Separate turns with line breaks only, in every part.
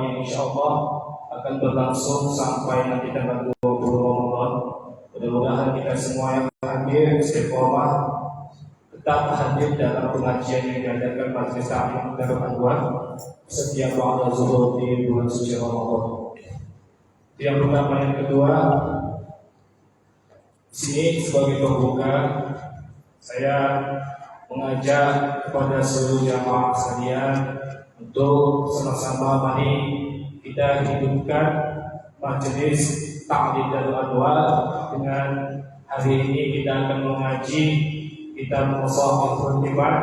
yang insyaallah akan berlangsung sampai nanti tanggal 20 Ramadan. Mudah-mudahan kita semua yang hadir istiqomah tetap hadir dalam pengajian yang diadakan Majelis Ta'lim Darul Anwar setiap waktu zuhur di bulan suci Ramadan. Yang pertama, yang kedua, sini sebagai pembuka saya mengajak kepada seluruh jamaah sekalian untuk sama-sama mari kita hidupkan Majelis Ta'lim Darul Anwar dengan hari ini kita akan mengaji kitab Musahaful Iman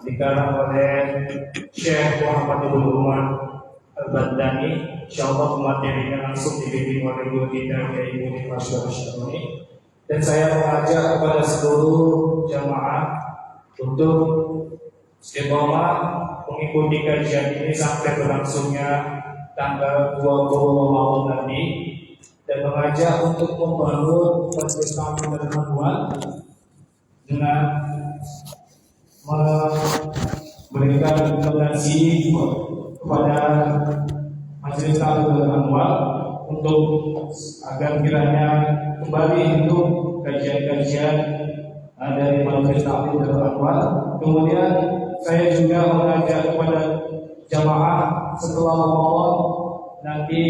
dikarang oleh Syekh Muhammad Ibn Umar Al-Badani. Insyaallah materinya langsung dibimbing oleh guru kita Kiai Muhammad Masyhur Syaroni. Dan saya mengajak kepada seluruh jamaah untuk istiqomah mengikuti kajian ini sampai berlangsungnya tanggal 20 Ramadan nanti, dan mengajak untuk membangun Majelis Ta'lim Darul Anwar dengan memberikan rekomendasi kepada Majelis Ta'lim Darul Anwar untuk agar kiranya kembali untuk kajian-kajian dari Majelis Ta'lim Darul Anwar. Kemudian saya juga mengajak kepada jamaah setelah Ramadan nanti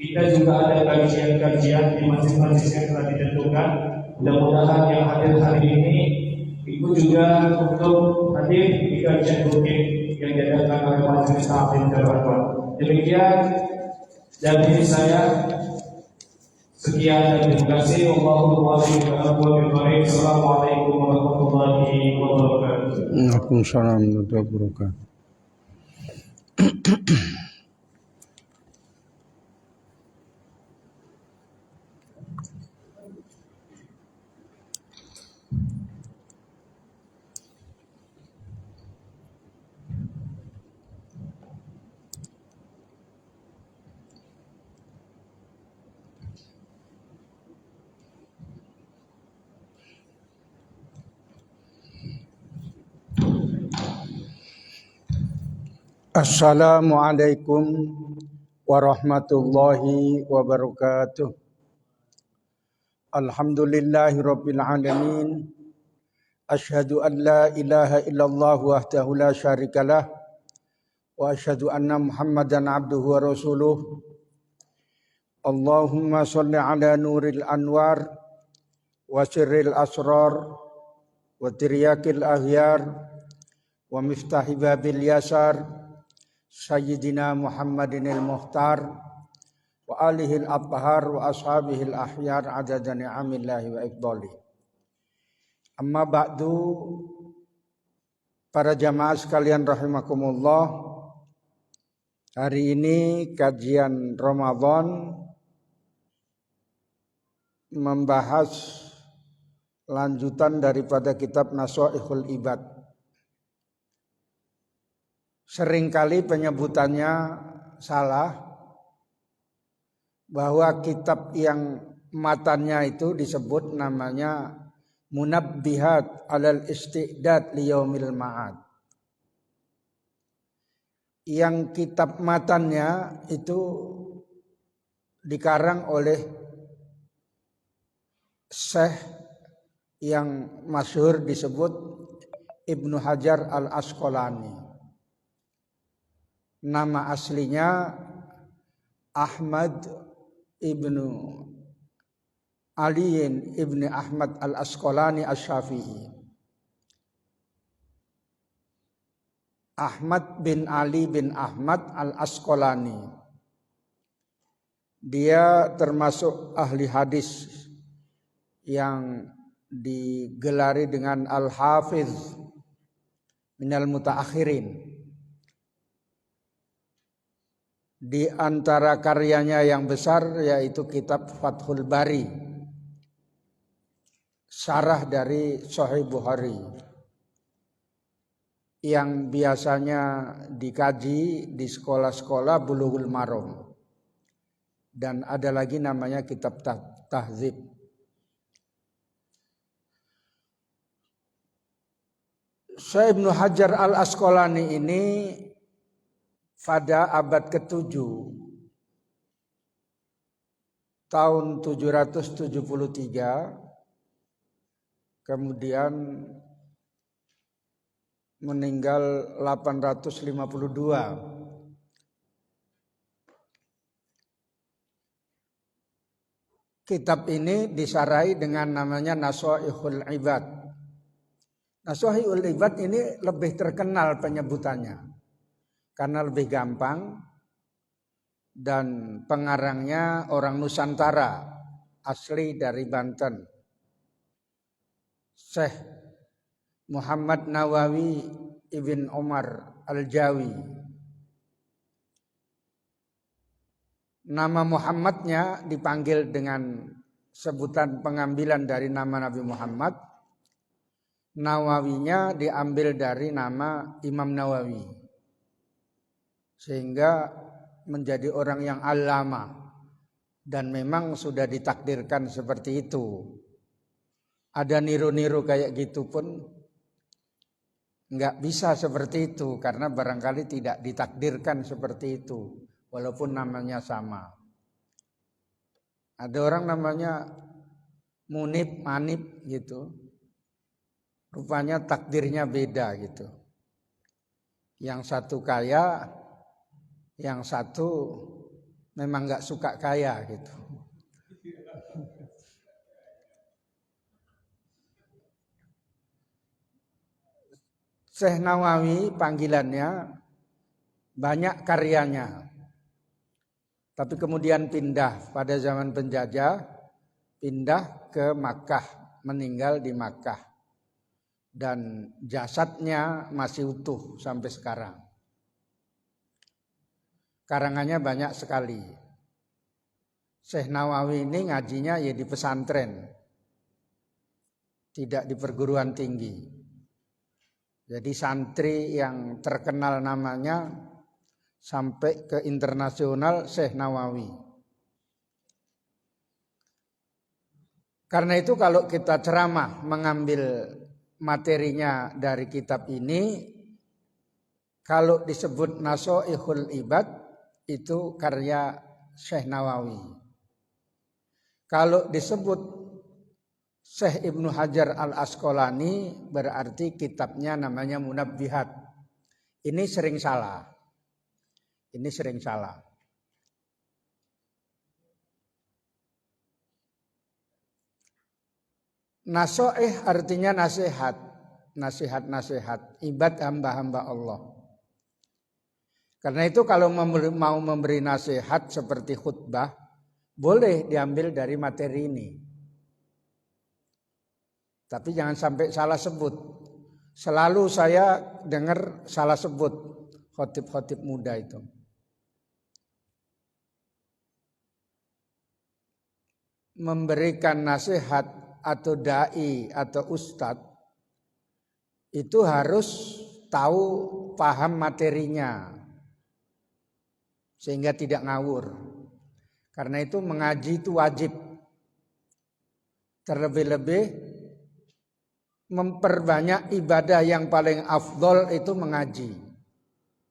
kita juga ada kajian-kajian di masjid-masjid yang telah ditentukan. Mudah-mudahan yang hadir hari ini itu juga untuk hadir di kajian rutin yang diadakan oleh Majelis Ta'lim Darul Anwar. Demikian dari saya, sekian dan terima kasih. Assalamualaikum warahmatullahi wabarakatuh.
Waalaikumsalam warahmatullahi wabarakatuh. Assalamualaikum warahmatullahi wabarakatuh. Alhamdulillahirabbil alamin. Asyhadu an la ilaha illallah wahdahu la syarikalah wa asyhadu anna Muhammadan abduhu wa rasuluh. Allahumma shalli ala nuril anwar wa sirril asrar wa tiryakil ahyar wa miftahi babil yasar Sayyidina Muhammadin al-Muhtar wa alihil athhar wa ashabihil ahyar adada ni'amillahi wa ifdali. Amma ba'du, para jamaah sekalian rahimakumullah. Hari ini kajian Ramadan membahas lanjutan daripada kitab Nasaihul Ibad. Seringkali penyebutannya salah, bahwa kitab yang matannya itu disebut namanya Munabbihat alal Isti'dad liyaumil ma'ad. Yang kitab matannya itu dikarang oleh Syekh yang masyhur disebut Ibnu Hajar Al-Asqalani. Nama aslinya Ahmad ibnu Ali ibni Ahmad Al-Asqalani Asy-Syafi'i. Ahmad bin Ali bin Ahmad Al-Asqalani. Dia termasuk ahli hadis yang digelari dengan Al-Hafiz minal mutaakhirin. Di antara karyanya yang besar yaitu kitab Fathul Bari, syarah dari Sahih Bukhari, yang biasanya dikaji di sekolah-sekolah Bulughul Maram. Dan ada lagi namanya kitab Tahzib. Syekh Ibnu Hajar Al-Asqalani ini pada abad ke-7 tahun 773, kemudian meninggal 852. Kitab ini disarai dengan namanya Nasoihul Ibad. Nasoihul Ibad ini lebih terkenal penyebutannya karena lebih gampang dan pengarangnya orang Nusantara asli dari Banten, Syekh Muhammad Nawawi Ibn Umar Al-Jawi. Nama Muhammadnya dipanggil dengan sebutan pengambilan dari nama Nabi Muhammad. Nawawinya diambil dari nama Imam Nawawi. Sehingga menjadi orang yang alama. Dan memang sudah ditakdirkan seperti itu. Ada niru-niru kayak gitu pun enggak bisa seperti itu. Karena barangkali tidak ditakdirkan seperti itu. Walaupun namanya sama. Ada orang namanya Munib, Manib gitu. Rupanya takdirnya beda gitu. Yang satu kaya, yang satu memang gak suka kaya gitu. Syekh Nawawi panggilannya, banyak karyanya. Tapi kemudian pindah pada zaman penjajah, pindah ke Makkah, meninggal di Makkah. Dan jasadnya masih utuh sampai sekarang. Karangannya banyak sekali. Syekh Nawawi ini ngajinya ya di pesantren, tidak di perguruan tinggi. Jadi santri yang terkenal namanya sampai ke internasional Syekh Nawawi. Karena itu kalau kita ceramah mengambil materinya dari kitab ini, kalau disebut Nasoihul Ibad itu karya Syekh Nawawi. Kalau disebut Syekh Ibnu Hajar Al-Asqalani berarti kitabnya namanya Munabbihat. Ini sering salah. Ini sering salah. Nasoih artinya nasihat. Nasihat-nasihat. Ibad hamba-hamba Allah. Karena itu kalau mau memberi nasihat seperti khutbah, boleh diambil dari materi ini. Tapi jangan sampai salah sebut. Selalu saya dengar salah sebut khotib-khotib muda itu. Memberikan nasihat atau dai atau ustadz itu harus tahu paham materinya sehingga tidak ngawur. Karena itu mengaji itu wajib. Terlebih-lebih memperbanyak ibadah yang paling afdol itu mengaji.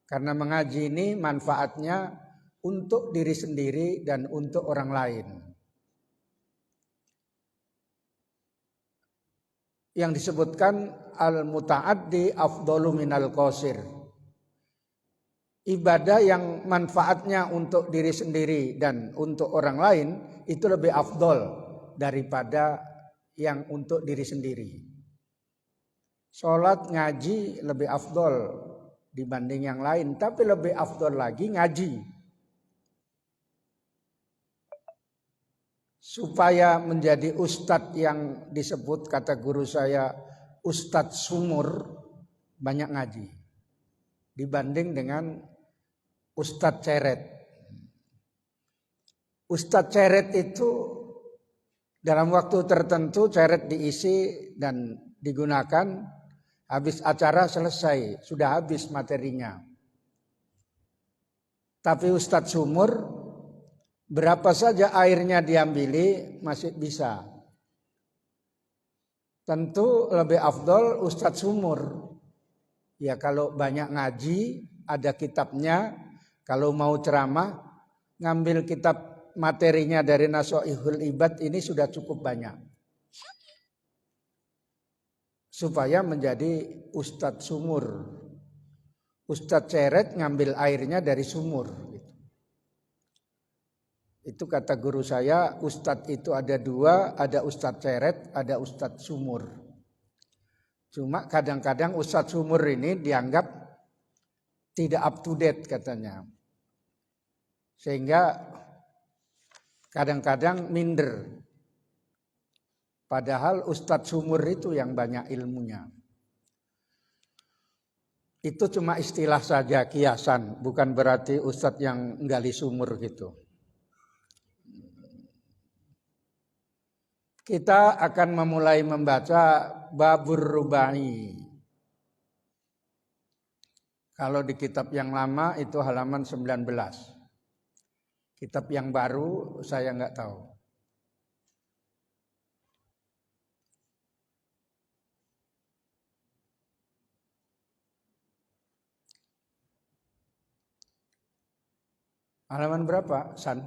Karena mengaji ini manfaatnya untuk diri sendiri dan untuk orang lain. Yang disebutkan al-muta'addi afdalu minal qasir. Ibadah yang manfaatnya untuk diri sendiri dan untuk orang lain itu lebih afdol daripada yang untuk diri sendiri. Sholat ngaji lebih afdol dibanding yang lain, tapi lebih afdol lagi ngaji. Supaya menjadi ustadz yang disebut kata guru saya ustadz sumur, banyak ngaji dibanding dengan ustadz ceret. Ustadz ceret itu dalam waktu tertentu ceret diisi dan digunakan, habis acara selesai, sudah habis materinya. Tapi ustadz sumur, berapa saja airnya diambili masih bisa. Tentu lebih afdol ustadz sumur. Ya kalau banyak ngaji, ada kitabnya, Kalau mau ceramah, ngambil kitab materinya dari Nasoihul Ibad ini sudah cukup banyak. Supaya menjadi ustadz sumur. Ustadz ceret ngambil airnya dari sumur. Itu kata guru saya, ustadz itu ada dua, ada ustadz ceret, ada ustadz sumur. Cuma kadang-kadang ustadz sumur ini dianggap tidak up to date katanya. Sehingga kadang-kadang minder. Padahal ustadz sumur itu yang banyak ilmunya. Itu cuma istilah saja, kiasan. Bukan berarti ustadz yang gali sumur gitu. Kita akan memulai membaca Babur Rubai. Kalau di kitab yang lama itu halaman 19. Kitab yang baru saya nggak tahu. Halaman berapa, San?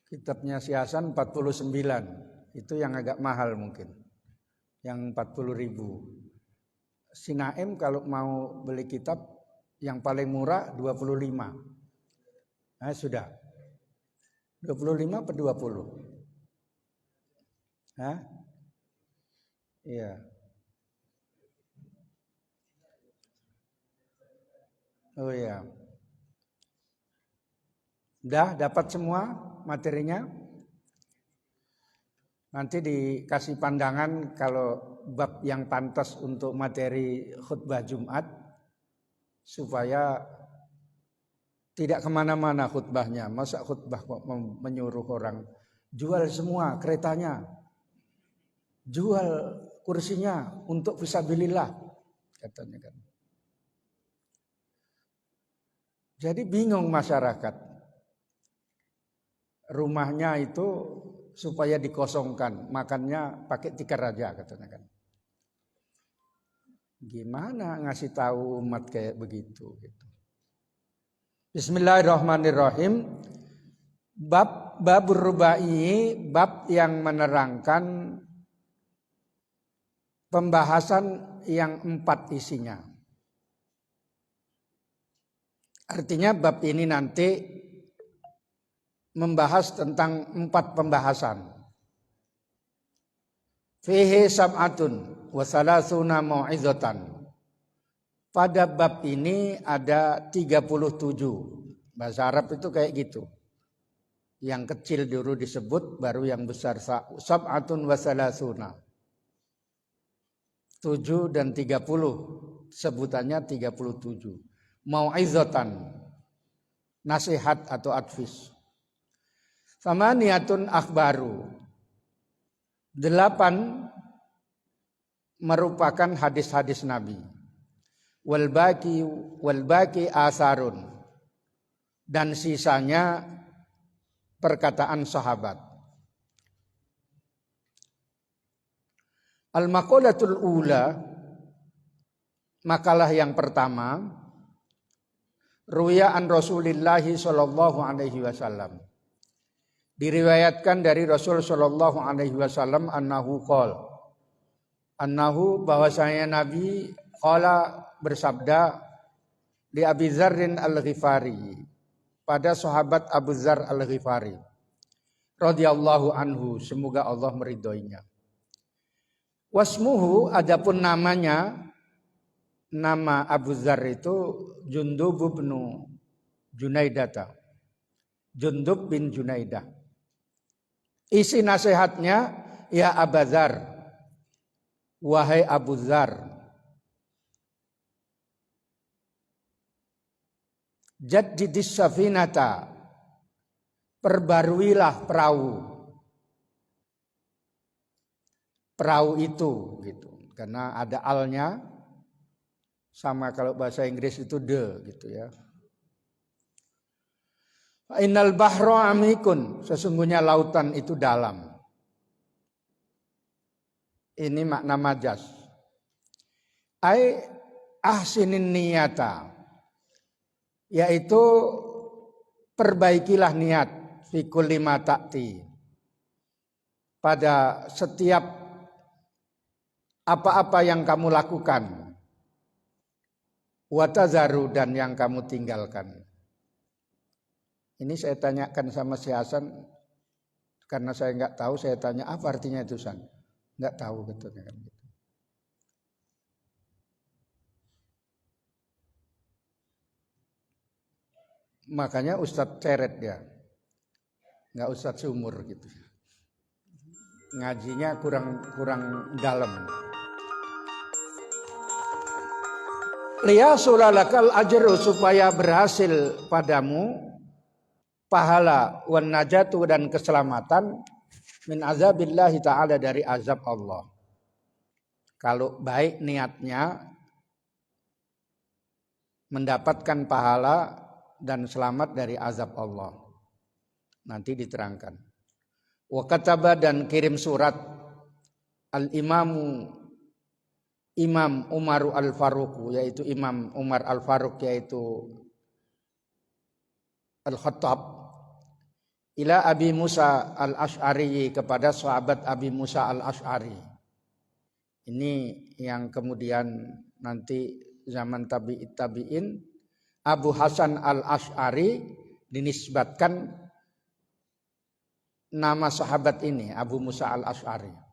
Kitabnya si Hasan 49. Itu yang agak mahal mungkin. Yang 40.000. Si Naim kalau mau beli kitab yang paling murah 25. Nah, sudah. 25 per 20? Hah? Iya. Oh iya. Udah dapat semua materinya? Nanti dikasih pandangan kalau bab yang pantas untuk materi khutbah Jumat supaya tidak kemana-mana khutbahnya. Masa khutbah kok menyuruh orang jual semua keretanya, jual kursinya untuk fisabilillah katanya kan. Jadi bingung masyarakat. Rumahnya itu supaya dikosongkan, makannya pakai tikar aja katanya kan. Gimana ngasih tahu umat kayak begitu gitu. Bismillahirrahmanirrahim. Babur Rubai, bab yang menerangkan pembahasan yang 4 isinya. Artinya bab ini nanti membahas tentang 4 pembahasan. Fihi sab'atun wa salasuna mau'izatan. Pada bab ini ada 37. Bahasa Arab itu kayak gitu. Yang kecil dulu disebut, baru yang besar. Sab'atun wa salasuna. 7 dan 30. Sebutannya 37. Mau'izatan. Nasihat atau advis. Sama niatun akhbaru. 8 merupakan hadis-hadis Nabi. Wal baki asarun. Dan sisanya perkataan sahabat. Al-maqalatul ula, makalah yang pertama, ruya an Rasulillahi sallallahu alaihi wasallam. Diriwayatkan dari Rasul sallallahu alaihi wasallam annahu qol. Annahu bahwasanya Nabi qala bersabda di Abi Dzarrin Al-Ghifari, pada sahabat Abu Dzar Al-Ghifari radhiyallahu anhu, semoga Allah meridhoinya. Wasmuhu, adapun namanya, nama Abu Dzar itu Jundub bin Junaidah. Jundub bin Junaidah. Isi nasihatnya, ya Abu Dzar, wahai Abu Dzar, jaddidis safinata, perbaruilah perahu. Perahu itu gitu. Karena ada alnya, sama kalau bahasa Inggris itu the gitu ya. Innal bahra amikun, sesungguhnya lautan itu dalam. Ini makna majas. Ai ahsinin niyata, yaitu perbaikilah niat fi kulli ma ta'ti, pada setiap apa-apa yang kamu lakukan, wa tazaru, dan yang kamu tinggalkan. Ini saya tanyakan sama si Hasan, karena saya nggak tahu, saya tanya apa artinya itu San? Nggak tahu katanya kan gitu. Makanya Ustadz ceret dia, nggak Ustadz seumur gitu. Ngajinya kurang dalam. Liyasulakal ajru, supaya berhasil padamu pahala, wan najatu, dan keselamatan, min azabillahi ta'ala, dari azab Allah. Kalau baik niatnya mendapatkan pahala dan selamat dari azab Allah. Nanti diterangkan. Wa kataba, dan kirim surat, al-imamu, Imam Umar al-Faruq, yaitu Imam Umar al-Faruq, yaitu Al-Khattab, ila Abi Musa al-Ash'ari, kepada sahabat Abi Musa al-Ash'ari. Ini yang kemudian nanti zaman tabi'in, Abu Hasan al-Ash'ari, dinisbatkan nama sahabat ini, Abu Musa al-Ash'ari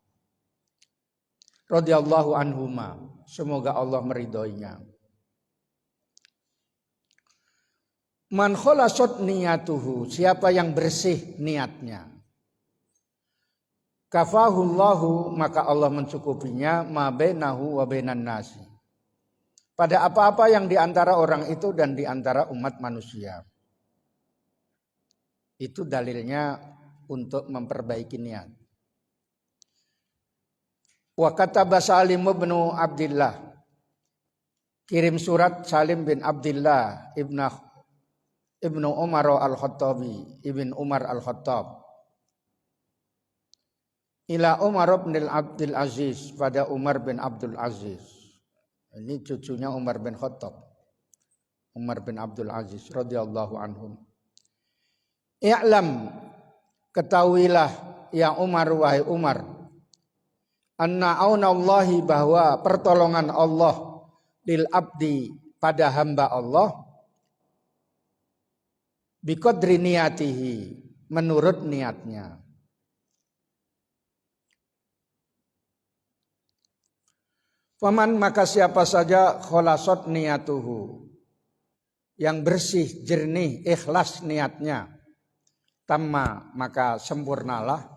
radhiyallahu anhuma, semoga Allah meridhoinya. Man khalasat niyatuhu, siapa yang bersih niatnya, kafahullahu, maka Allah mencukupinya, ma bainahu wa bainan nasi, pada apa-apa yang diantara orang itu dan diantara umat manusia. Itu dalilnya untuk memperbaiki niat. Wa kataba Salim bin Abdullah, kirim surat Salim bin Abdullah ibnu Umar al-Khattabi, ibn Umar al-Khattab, ila Umar bin Abdul Aziz, pada Umar bin Abdul Aziz. Ini cucunya Umar bin Khattab, Umar bin Abdul Aziz radhiyallahu anhum. I'lam, ketahuilah ya Umar, wahai Umar, anna aunallahi, bahwa pertolongan Allah, lil abdi, pada hamba Allah, biqadri niyatihi, menurut niatnya. Faman, maka siapa saja, kholasot niyatuhu, yang bersih, jernih, ikhlas niatnya, tamma, maka sempurnalah,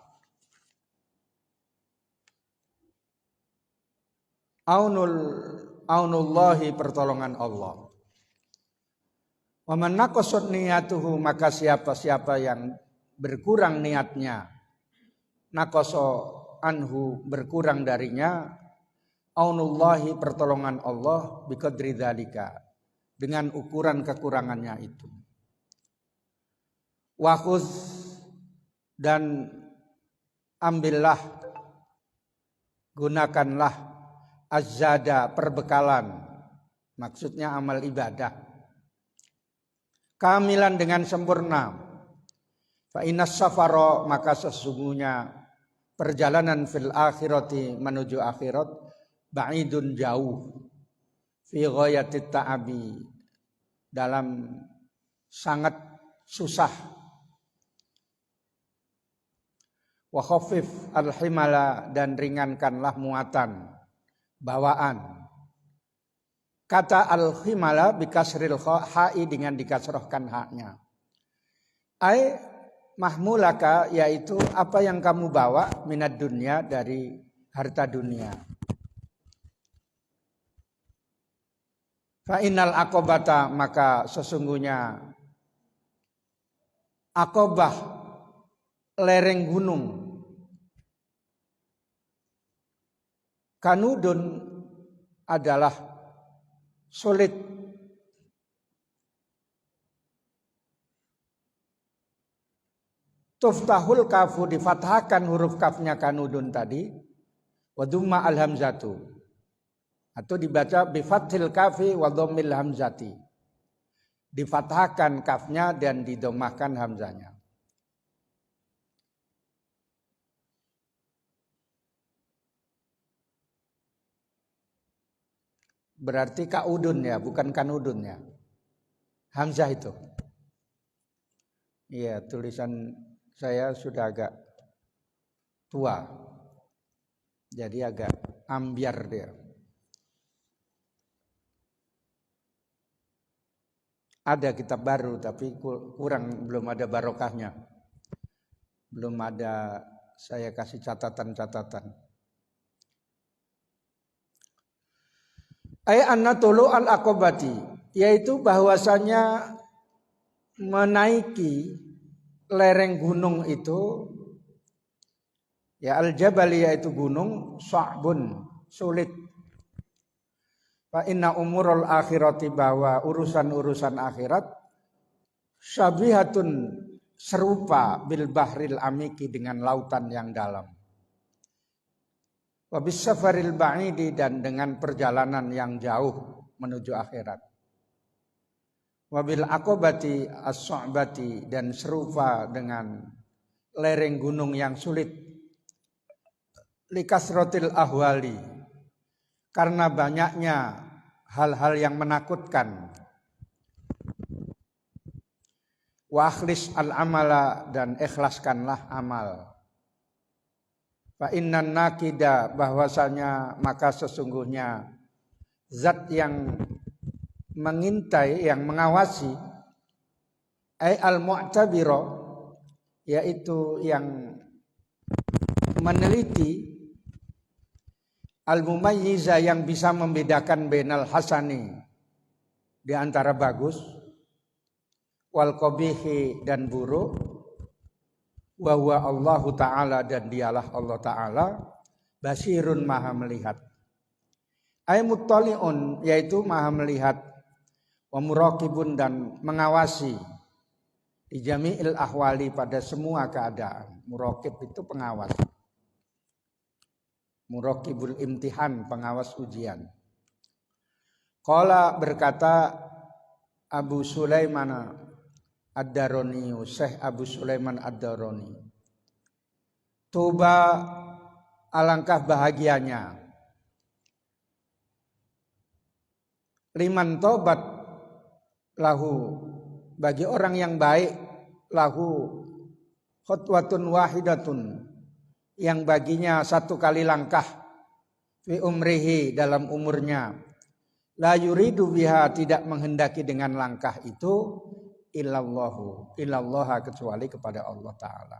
aunullahi, pertolongan Allah. Wa man naqasat niyatuhu, maka siapa-siapa yang berkurang niatnya, naqasa anhu, berkurang darinya, aunullahi, pertolongan Allah, biqadri dzalika, dengan ukuran kekurangannya itu. Wakhuz, dan ambillah, gunakanlah, azzada, perbekalan, maksudnya amal ibadah, kamilan, dengan sempurna. Fa innas safara, maka sesungguhnya perjalanan fil akhirati, menuju akhirat, ba'idun, jauh, fi ghayatit ta'abi, dalam sangat susah. Wa khaffif al-himala, dan ringankanlah muatan, bawaan. Kata al-himala bikasril ha'i, dengan dikasrohkan haknya. Ai mahmulaka, yaitu apa yang kamu bawa, minad dunya, dari harta dunia. Fa innal aqobata, maka sesungguhnya aqobah, lereng gunung, kanudun, adalah sulit. Tuftahul kafu, difathahkan huruf kafnya kanudun tadi, wa dumma al-hamzatu, Atau dibaca bifathil kafi wa dhammil hamzati. Difathahkan kafnya dan didomahkan hamzanya. Berarti kaudun ya, bukan kanudun ya. Hamzah itu. Iya, tulisan saya sudah agak tua. Jadi agak ambiar dia. Ada kitab baru tapi kurang, belum ada barokahnya. Belum ada saya kasih catatan-catatan. Anna tulu al-aqobati, yaitu bahwasanya menaiki lereng gunung itu, ya al-jabali yaitu gunung, sa'bun, sulit. Fa inna umurul akhirati, bahwa urusan-urusan akhirat, syabihatun, serupa bil bahril amiki, dengan lautan yang dalam. Wa bis safaril ba'idi, dan dengan perjalanan yang jauh menuju akhirat. Wa bil aqobati as-su'bati, dan serupa dengan lereng gunung yang sulit. Likasrotil ahwali, karena banyaknya hal-hal yang menakutkan. Wa akhlis al-amala, dan ikhlaskanlah amal. Fa innan nakida, bahwasanya maka sesungguhnya zat yang mengintai, yang mengawasi, al-mu'tabiro, yaitu yang meneliti, al-mumayyiza, yang bisa membedakan bainal hasani, di antara bagus, wal qabihi, dan buruk, wa huwa Allahu ta'ala, dan dialah Allah ta'ala, basirun, maha melihat. Ay muttali'un, yaitu maha melihat, wa muraqibun, dan mengawasi, di jami'il ahwali, pada semua keadaan. Muraqib itu pengawas. Muraqibul imtihan, pengawas ujian. Qala, berkata Abu Sulaiman Ad-Darani, Syekh Abu Sulaiman Ad-Darani, tuba, alangkah bahagianya, liman tobat lahu, bagi orang yang baik, lahu khutwatun wahidatun, yang baginya satu kali langkah, fi umrihi, dalam umurnya, la yuridu biha, tidak menghendaki dengan langkah itu, illallah, kecuali kepada Allah Ta'ala.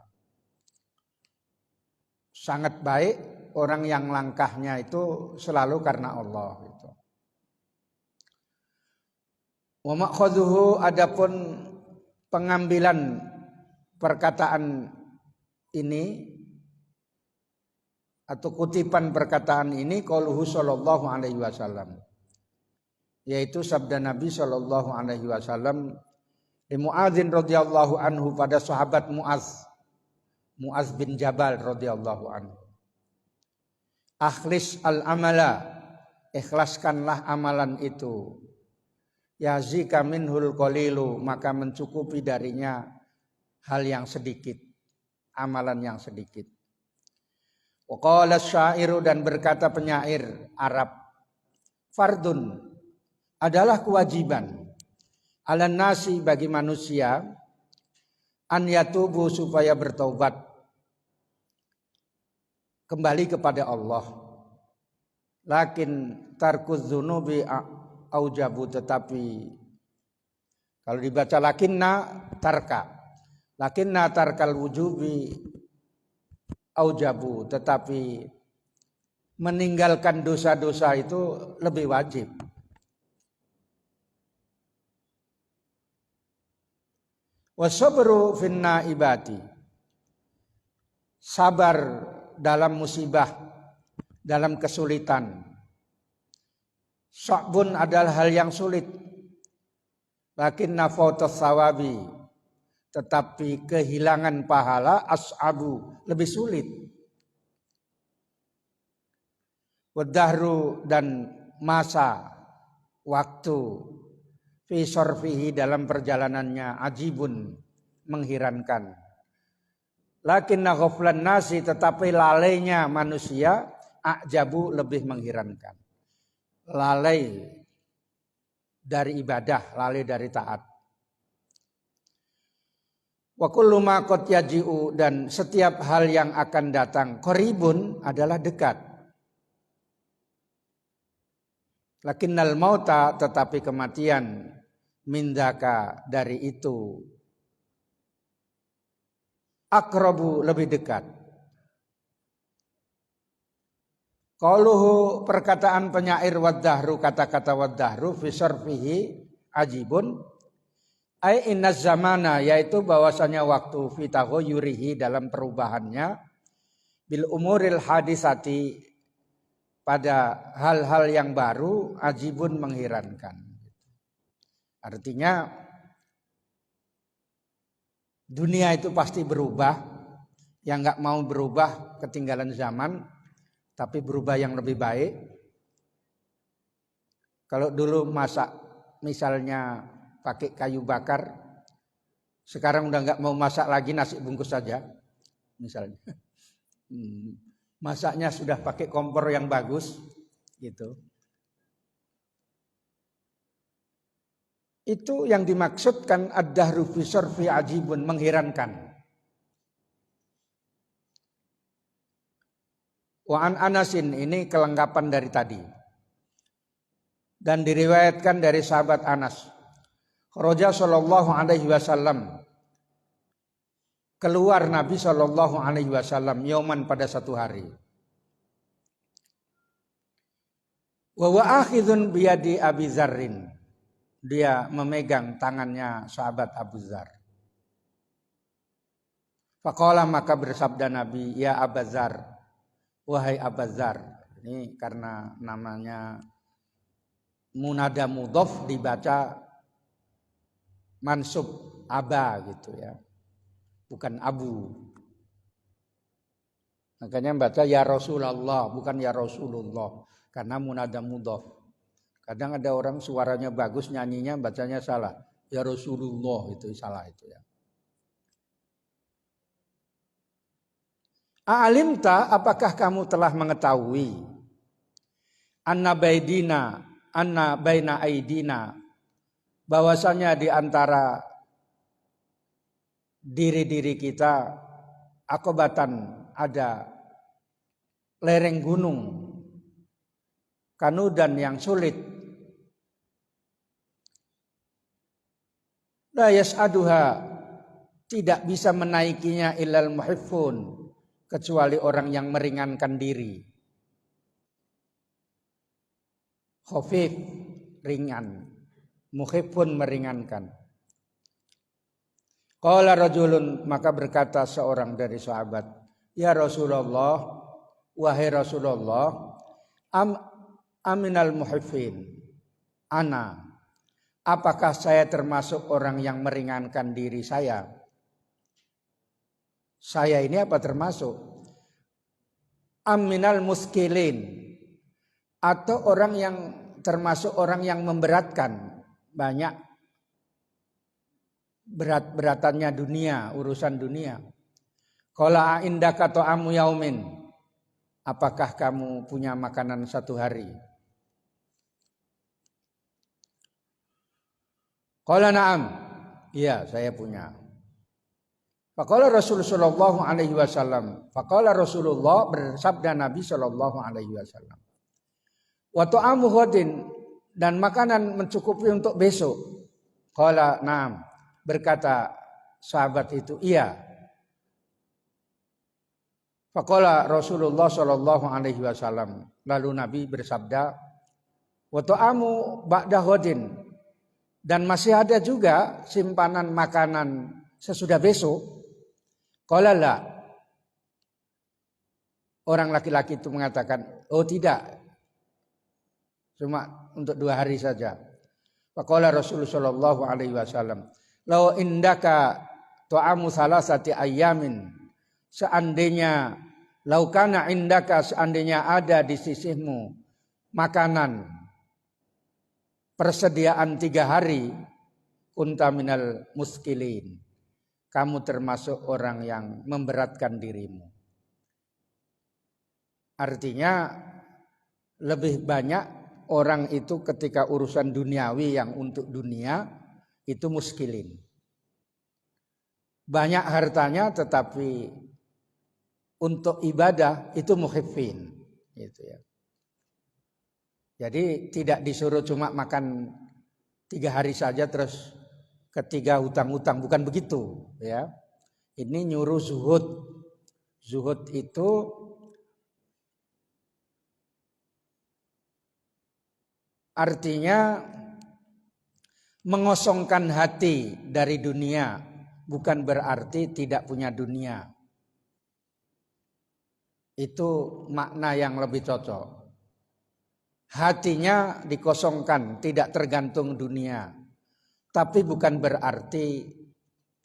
Sangat baik orang yang langkahnya itu selalu karena Allah. Gitu. Wa ma'khadhuhu, adapun pengambilan perkataan ini atau kutipan perkataan ini, qauluhu sallallahu alaihi wasallam, yaitu sabda Nabi sallallahu alaihi wasallam Mu'adzin radhiyallahu anhu, pada sahabat Mu'adz bin Jabal radhiyallahu anhu. Akhlis al-amala, ikhlaskanlah amalan itu. Yazika minhul qalilu, maka mencukupi darinya hal yang sedikit, amalan yang sedikit. Wa qala syairu, dan berkata penyair Arab, fardun, adalah kewajiban, alan nasi, bagi manusia, an yatubu, supaya bertaubat, kembali kepada Allah. Lakin tarkuz dzunubi aujabu, tetapi kalau dibaca lakinna tarkal wujubi aujabu, tetapi meninggalkan dosa-dosa itu lebih wajib. Wasabru finna ibati, sabar dalam musibah, dalam kesulitan. Sya'bun, adalah hal yang sulit. Lakin nafautus sawabi, tetapi kehilangan pahala, as'abu, lebih sulit. Wadahru, dan masa waktu fi sorfihi dalam perjalanannya ajibun mengherankan. Lakinna ghaflan nasi tetapi lalainya manusia ajabu lebih mengherankan. Lalai dari ibadah, lalai dari taat. Wa kullu ma qad yaji'u dan setiap hal yang akan datang qaribun adalah dekat. Lakinnal mauta tetapi kematian mindaka dari itu aqrabu lebih dekat. Qauluhu perkataan penyair waddahru kata-kata waddahru fi sarfihi ajibun ai inna zamana yaitu bahwasanya waktu fi taghayyurihi dalam perubahannya bil umuril hadisati pada hal-hal yang baru ajibun mengherankan. Artinya dunia itu pasti berubah, yang enggak mau berubah ketinggalan zaman, tapi berubah yang lebih baik. Kalau dulu masak misalnya pakai kayu bakar, sekarang udah nggak mau masak lagi, nasi bungkus saja misalnya. Masaknya sudah pakai kompor yang bagus gitu. Itu yang dimaksudkan ad-dahru fi sarfi ajibun mengherankan. Wa an Anasin ini kelengkapan dari tadi. Dan diriwayatkan dari sahabat Anas. Raja sallallahu alaihi wasallam keluar Nabi sallallahu alaihi wasallam yauman pada satu hari. Wa wa akhidhun biyadi Abi Dzarrin. Dia memegang tangannya sahabat Abu Dzar. Faqala maka bersabda Nabi, ya Abu Dzar, wahai Abu Dzar. Ini karena namanya munada mudhof dibaca mansub aba gitu ya, bukan abu. Makanya baca ya Rasulullah bukan ya Rasulullah karena munada mudhof. Kadang ada orang suaranya bagus nyanyinya bacanya salah, ya Rasulullah itu salah itu ya. A'alimta apakah kamu telah mengetahui anna baina aidina bahwasanya di antara diri-diri kita akobatan ada lereng gunung kanudan yang sulit la yas'aduha tidak bisa menaikinya illal muhiffun kecuali orang yang meringankan diri khafif ringan muhibbun meringankan. Qala rajulun maka berkata seorang dari sahabat, ya Rasulullah, wahai Rasulullah, aminal muhibbin. Ana, apakah saya termasuk orang yang meringankan diri saya? Saya ini apa termasuk? Aminal muskilin atau orang yang termasuk orang yang memberatkan. Banyak berat-beratannya dunia, urusan dunia. Qala indaka ta'amu yaumin. Apakah kamu punya makanan satu hari? Qala na'am. Iya, saya punya. Faqala Rasulullah sallallahu alaihi wasallam. Faqala Rasulullah bersabda Nabi sallallahu alaihi wasallam. Wa ta'amu ghadin dan makanan mencukupi untuk besok. Qala na'am. Berkata sahabat itu, iya. Faqala Rasulullah sallallahu alaihi wasallam. Lalu Nabi bersabda, wa ta'amu ba'da ghadin. Dan masih ada juga simpanan makanan sesudah besok. Qala la. Orang laki-laki itu mengatakan, oh tidak. Cuma untuk 2 hari saja. Faqala Rasulullah sallallahu alaihi wasallam, "Law indaka ta'amu salasati ayyamin." Seandainya laukana indaka seandainya ada di sisimu makanan persediaan 3 hari, kunta minal muskilin. Kamu termasuk orang yang memberatkan dirimu. Artinya lebih banyak orang itu ketika urusan duniawi yang untuk dunia itu muskilin. Banyak hartanya tetapi untuk ibadah itu muhiffin, gitu ya. Jadi tidak disuruh cuma makan 3 hari saja terus ketiga hutang-hutang, bukan begitu ya. Ini nyuruh zuhud. Zuhud itu artinya mengosongkan hati dari dunia, bukan berarti tidak punya dunia. Itu makna yang lebih cocok. Hatinya dikosongkan, tidak tergantung dunia. Tapi bukan berarti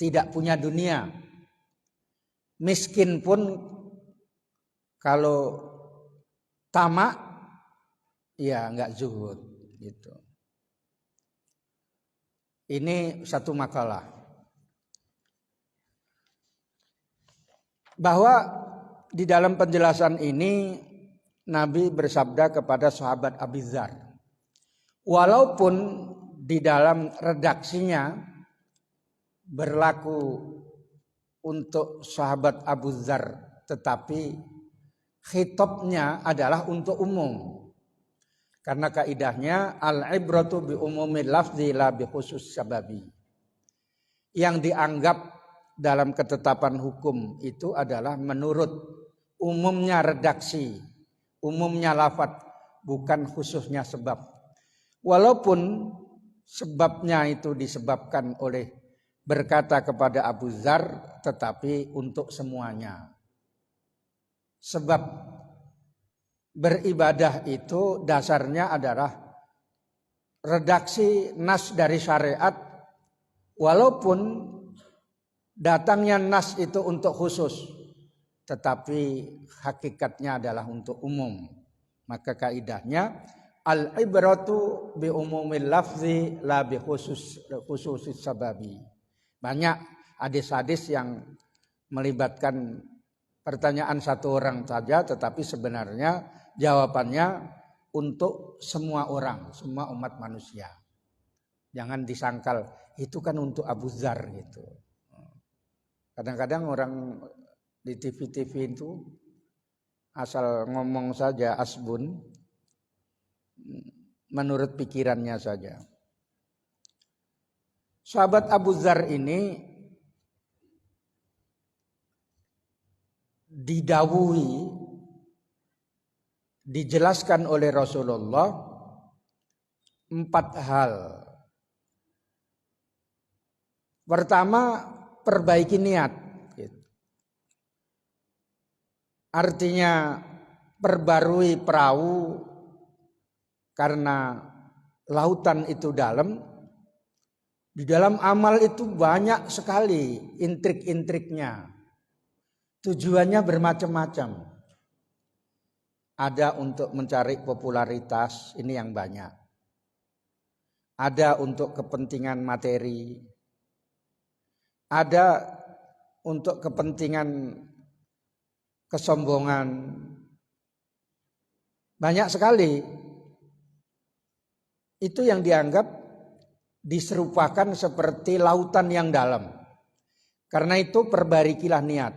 tidak punya dunia. Miskin pun kalau tamak, ya enggak zuhud gitu. Ini satu makalah. Bahwa di dalam penjelasan ini Nabi bersabda kepada sahabat Abu Dzar, walaupun di dalam redaksinya berlaku untuk sahabat Abu Dzar, tetapi khitabnya adalah untuk umum. Karena kaidahnya al-ibratu bi umumil lafzi la bi khusus sababi. Yang dianggap dalam ketetapan hukum itu adalah menurut umumnya redaksi, umumnya lafaz, bukan khususnya sebab. Walaupun sebabnya itu disebabkan oleh berkata kepada Abu Dzar, tetapi untuk semuanya. Sebab beribadah itu dasarnya adalah redaksi nas dari syariat, walaupun datangnya nas itu untuk khusus, tetapi hakikatnya adalah untuk umum. Maka kaidahnya al-ibratu bi umumil lafzi la bi khususis sababi. Banyak hadis-hadis yang melibatkan pertanyaan satu orang saja, tetapi sebenarnya jawabannya untuk semua orang, semua umat manusia. Jangan disangkal itu kan untuk Abu Dzar gitu. Kadang-kadang orang di TV-TV itu asal ngomong saja asbun menurut pikirannya saja. Sahabat Abu Dzar ini didawuhi, dijelaskan oleh Rasulullah 4 hal. Pertama, perbaiki niat. Artinya perbarui perahu karena lautan itu dalam. Di dalam amal itu banyak sekali intrik-intriknya. Tujuannya bermacam-macam. Ada untuk mencari popularitas, ini yang banyak. Ada untuk kepentingan materi. Ada untuk kepentingan kesombongan. Banyak sekali. Itu yang dianggap diserupakan seperti lautan yang dalam. Karena itu perbaikilah niat.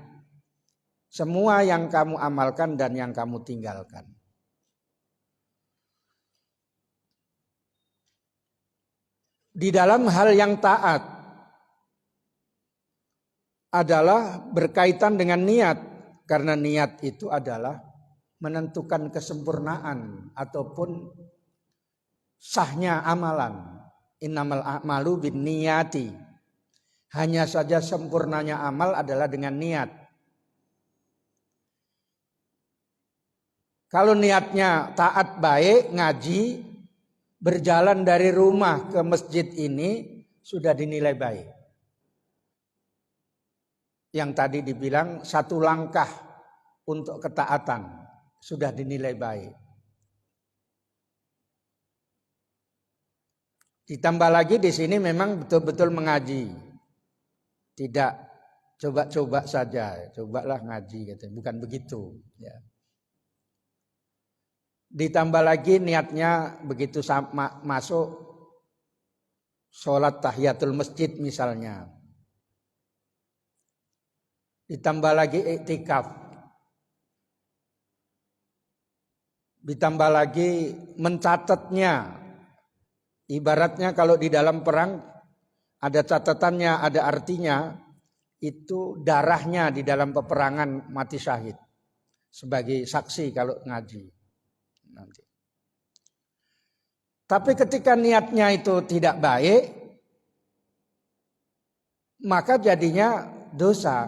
Semua yang kamu amalkan dan yang kamu tinggalkan. Di dalam hal yang taat adalah berkaitan dengan niat. Karena niat itu adalah menentukan kesempurnaan ataupun sahnya amalan. Innamal a'malu binniyati. Hanya saja sempurnanya amal adalah dengan niat. Kalau niatnya taat baik, ngaji, berjalan dari rumah ke masjid ini sudah dinilai baik. Yang tadi dibilang 1 langkah untuk ketaatan sudah dinilai baik. Ditambah lagi di sini memang betul-betul mengaji. Tidak coba-coba saja, cobalah ngaji gitu. Bukan begitu, ya. Ditambah lagi niatnya begitu masuk sholat tahiyatul masjid misalnya. Ditambah lagi iktikaf. Ditambah lagi mencatatnya. Ibaratnya kalau di dalam perang ada catatannya, ada artinya, itu darahnya di dalam peperangan mati syahid. Sebagai saksi kalau ngaji. Nanti. Tapi ketika niatnya itu tidak baik, maka jadinya dosa.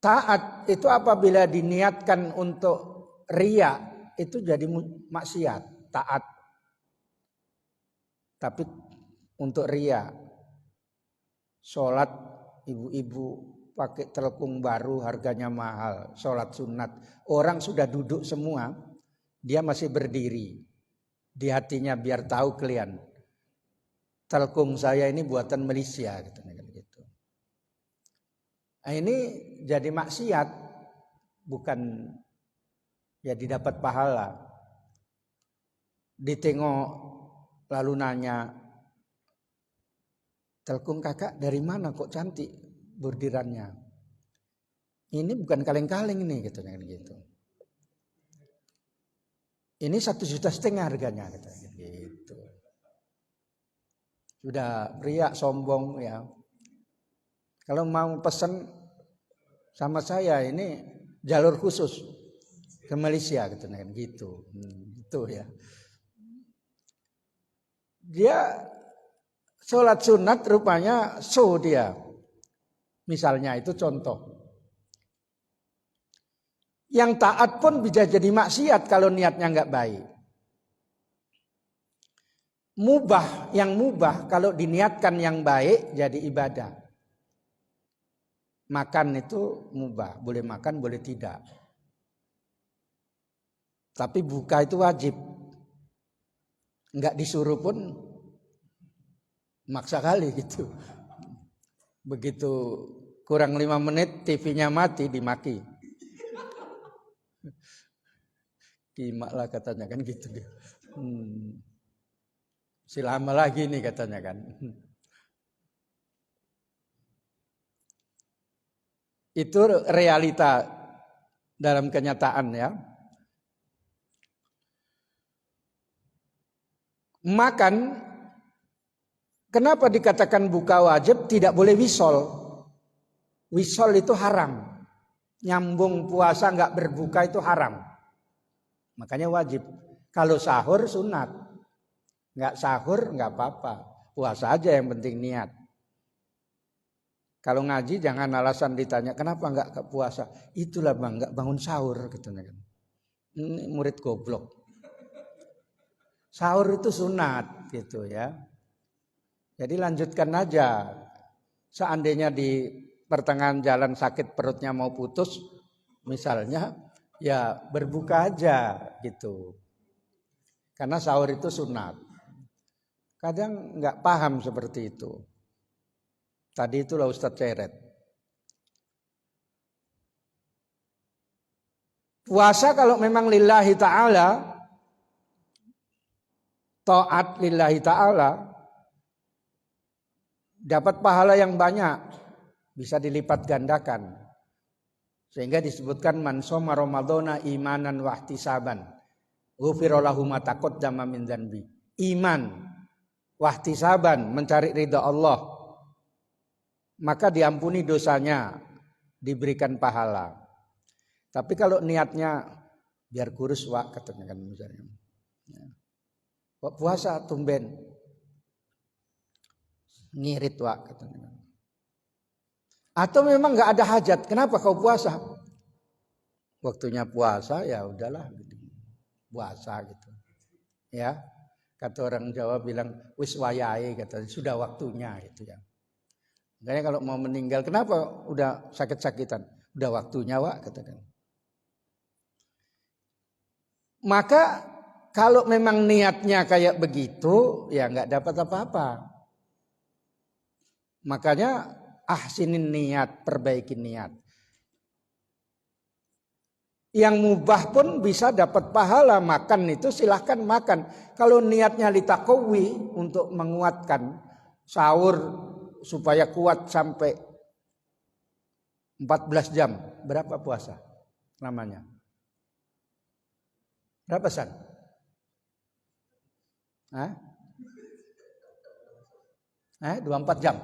Taat itu apabila diniatkan untuk riya, itu jadi maksiat. Taat. Tapi untuk riya. Sholat ibu-ibu pakai telekung baru harganya mahal. Sholat sunat. Orang sudah duduk semua. Dia masih berdiri. Di hatinya biar tahu kalian. Telekung saya ini buatan Malaysia. Gitu. Nah, ini jadi maksiat. Bukan jadi dapat pahala. Ditengok lalu nanya, telekung kakak dari mana kok cantik bordirannya? Ini bukan kaleng-kaleng ini gitu. Ini 1,5 juta harganya gitu. Sudah riak sombong ya. Kalau mau pesan sama saya ini jalur khusus ke Malaysia gitu. Gitu ya. Dia sholat sunat rupanya dia. Misalnya itu contoh. Yang taat pun bisa jadi maksiat kalau niatnya nggak baik. Yang mubah kalau diniatkan yang baik jadi ibadah. Makan itu mubah, boleh makan boleh tidak. Tapi buka itu wajib. Enggak disuruh pun maksa kali gitu. Begitu kurang 5 menit TV-nya mati dimaki. Kimak lah katanya kan gitu dia. Lama lagi nih katanya kan. Itu realita dalam kenyataan ya. Makan, kenapa dikatakan buka wajib tidak boleh wisol? Wisol itu haram. Nyambung puasa nggak berbuka itu haram. Makanya wajib. Kalau sahur sunat. Nggak sahur nggak apa-apa. Puasa aja yang penting niat. Kalau ngaji jangan alasan ditanya kenapa nggak puasa. Itulah bang nggak bangun sahur katanya kan. Ini murid goblok. Sahur itu sunat gitu ya. Jadi lanjutkan aja. Seandainya di pertengahan jalan sakit perutnya mau putus misalnya ya berbuka aja gitu. Karena sahur itu sunat. Kadang nggak paham seperti itu. Tadi itulah Ustadz Ceret. Puasa kalau memang lillahi ta'ala, taat lillahi ta'ala, dapat pahala yang banyak, bisa dilipat gandakan. Sehingga disebutkan man shoma ramadhana imanan wa ihtisaban, ghufira lahu ma taqaddama min dzanbi. Iman, wa ihtisaban, mencari ridha Allah, maka diampuni dosanya, diberikan pahala. Tapi kalau niatnya biar kurus wak katanya kan misalnya. Kok puasa tumben ngirit wak katanya. Atau memang nggak ada hajat, kenapa kau puasa? Waktunya puasa ya udahlah gitu. Puasa gitu. Ya. Kata orang Jawa bilang wis wayahe katanya, sudah waktunya gitu ya. Makanya kalau mau meninggal kenapa udah sakit-sakitan? Udah waktunya wak katakan. Maka Kalau memang niatnya kayak begitu, ya nggak dapat apa-apa. Makanya ahsinin niat, perbaikin niat. Yang mubah pun bisa dapat pahala, makan itu silahkan makan. Kalau niatnya litaqawi untuk menguatkan sahur supaya kuat sampai 14 jam. Berapa puasa namanya? Berapa San? Hah? 24 jam.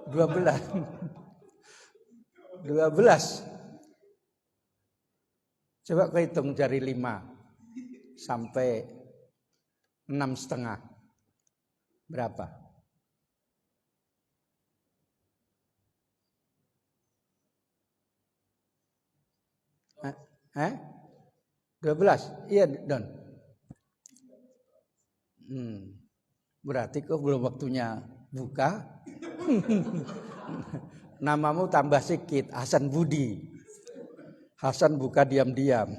12. 12. Coba kehitung jari 5 sampai 6,5. Berapa? Eh? 12? Iya Don. Berarti kok belum waktunya buka. Namamu tambah sikit, Hasan Budi. Hasan buka diam-diam.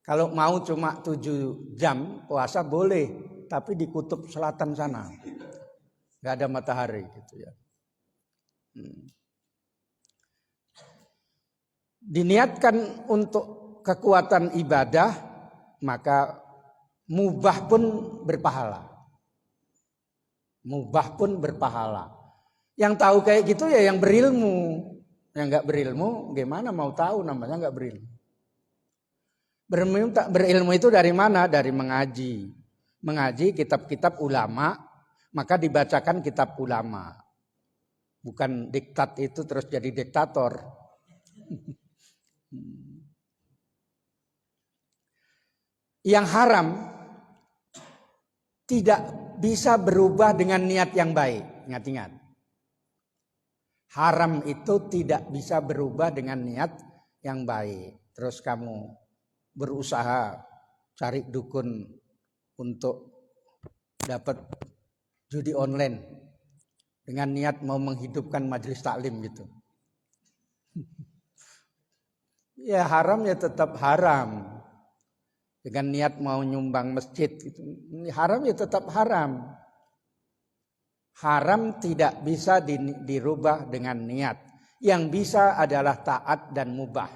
Kalau mau cuma 7 jam puasa boleh, tapi di kutub selatan sana. Gak ada matahari gitu ya. Diniatkan untuk kekuatan ibadah, maka mubah pun berpahala. Mubah pun berpahala. Yang tahu kayak gitu ya yang berilmu. Yang nggak berilmu, gimana mau tahu, namanya nggak berilmu. Berilmu itu dari mana? Dari mengaji. Mengaji kitab-kitab ulama, maka dibacakan kitab ulama. Bukan diktat itu terus jadi diktator. Yang haram tidak bisa berubah dengan niat yang baik. Ingat-ingat. Haram itu tidak bisa berubah dengan niat yang baik. Terus kamu berusaha cari dukun untuk dapat judi online dengan niat mau menghidupkan majelis taklim gitu. Ya haram ya tetap haram. Dengan niat mau nyumbang masjid gitu. Haram ya tetap haram. Haram tidak bisa dirubah dengan niat. Yang bisa adalah taat dan mubah.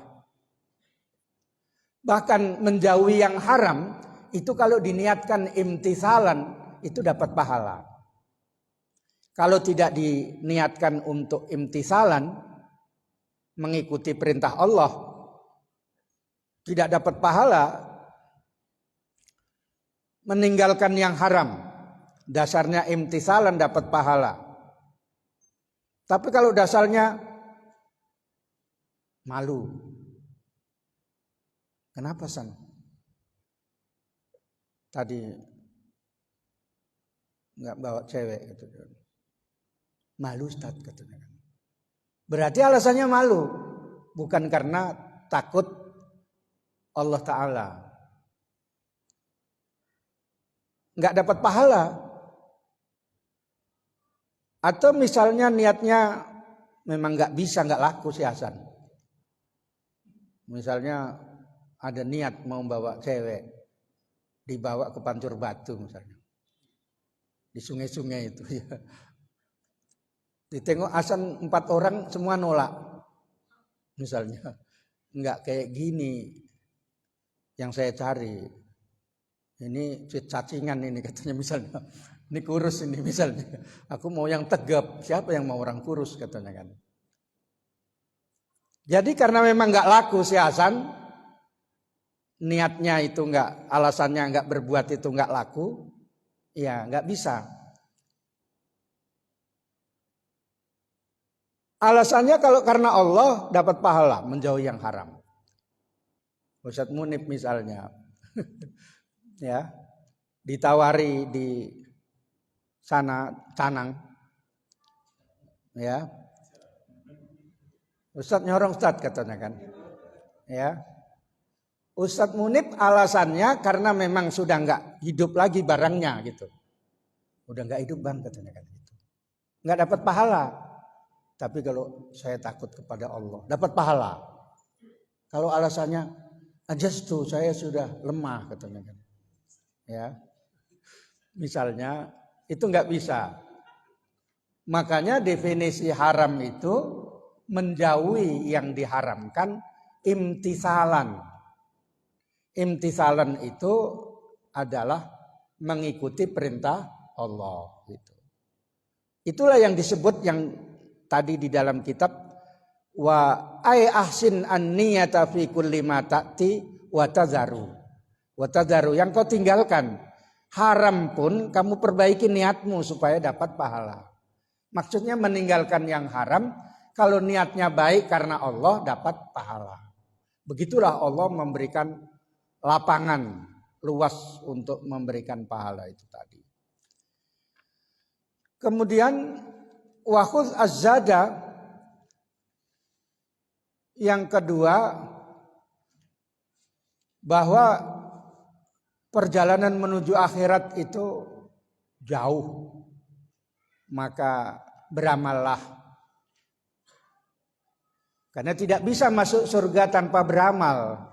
Bahkan menjauhi yang haram itu kalau diniatkan imtisalan itu dapat pahala. Kalau tidak diniatkan untuk imtisalan mengikuti perintah Allah tidak dapat pahala. Meninggalkan yang haram dasarnya imtisalan dapat pahala. Tapi kalau dasarnya malu. Kenapa San? Tadi nggak bawa cewek gitu. Malu Ustaz katanya. Berarti alasannya malu. Bukan karena takut Allah Ta'ala. Nggak dapat pahala. Atau misalnya niatnya memang nggak bisa, nggak laku si Hasan. Misalnya ada niat mau bawa cewek, dibawa ke Pancur Batu misalnya. Di sungai-sungai itu ya. Ditengok Hasan 4 orang semua nolak. Misalnya. Nggak kayak gini yang saya cari. Ini cacingan ini katanya misalnya. Ini kurus ini misalnya. Aku mau yang tegap. Siapa yang mau orang kurus katanya kan. Jadi karena memang nggak laku si Hasan. Niatnya itu nggak, alasannya nggak berbuat itu nggak laku. Ya nggak bisa. Alasannya kalau karena Allah dapat pahala menjauhi yang haram. Ustadz Munib misalnya. Ya. Ditawari di sana Canang, ya, Ustadz nyorong Ustadz katanya kan, ya, Ustadz Munib alasannya karena memang sudah nggak hidup lagi barangnya gitu, udah nggak hidup bang katanya kan gitu, nggak dapat pahala, tapi kalau saya takut kepada Allah dapat pahala. Kalau alasannya Ajastu, saya sudah lemah katanya kan. Ya. Misalnya itu nggak bisa. Makanya definisi haram itu menjauhi yang diharamkan imtisalan. Imtisalan itu adalah mengikuti perintah Allah. Gitu. Itulah yang disebut yang tadi di dalam kitab wa ay ahsin an-niyata fi kulli ma ta'ti wa tazaru. Wa tazaru yang kau tinggalkan. Haram pun kamu perbaiki niatmu supaya dapat pahala. Maksudnya meninggalkan yang haram, kalau niatnya baik karena Allah dapat pahala. Begitulah Allah memberikan lapangan luas untuk memberikan pahala itu tadi. Kemudian wakhudh az-zada, yang kedua bahwa perjalanan menuju akhirat itu jauh. Maka beramallah. Karena tidak bisa masuk surga tanpa beramal.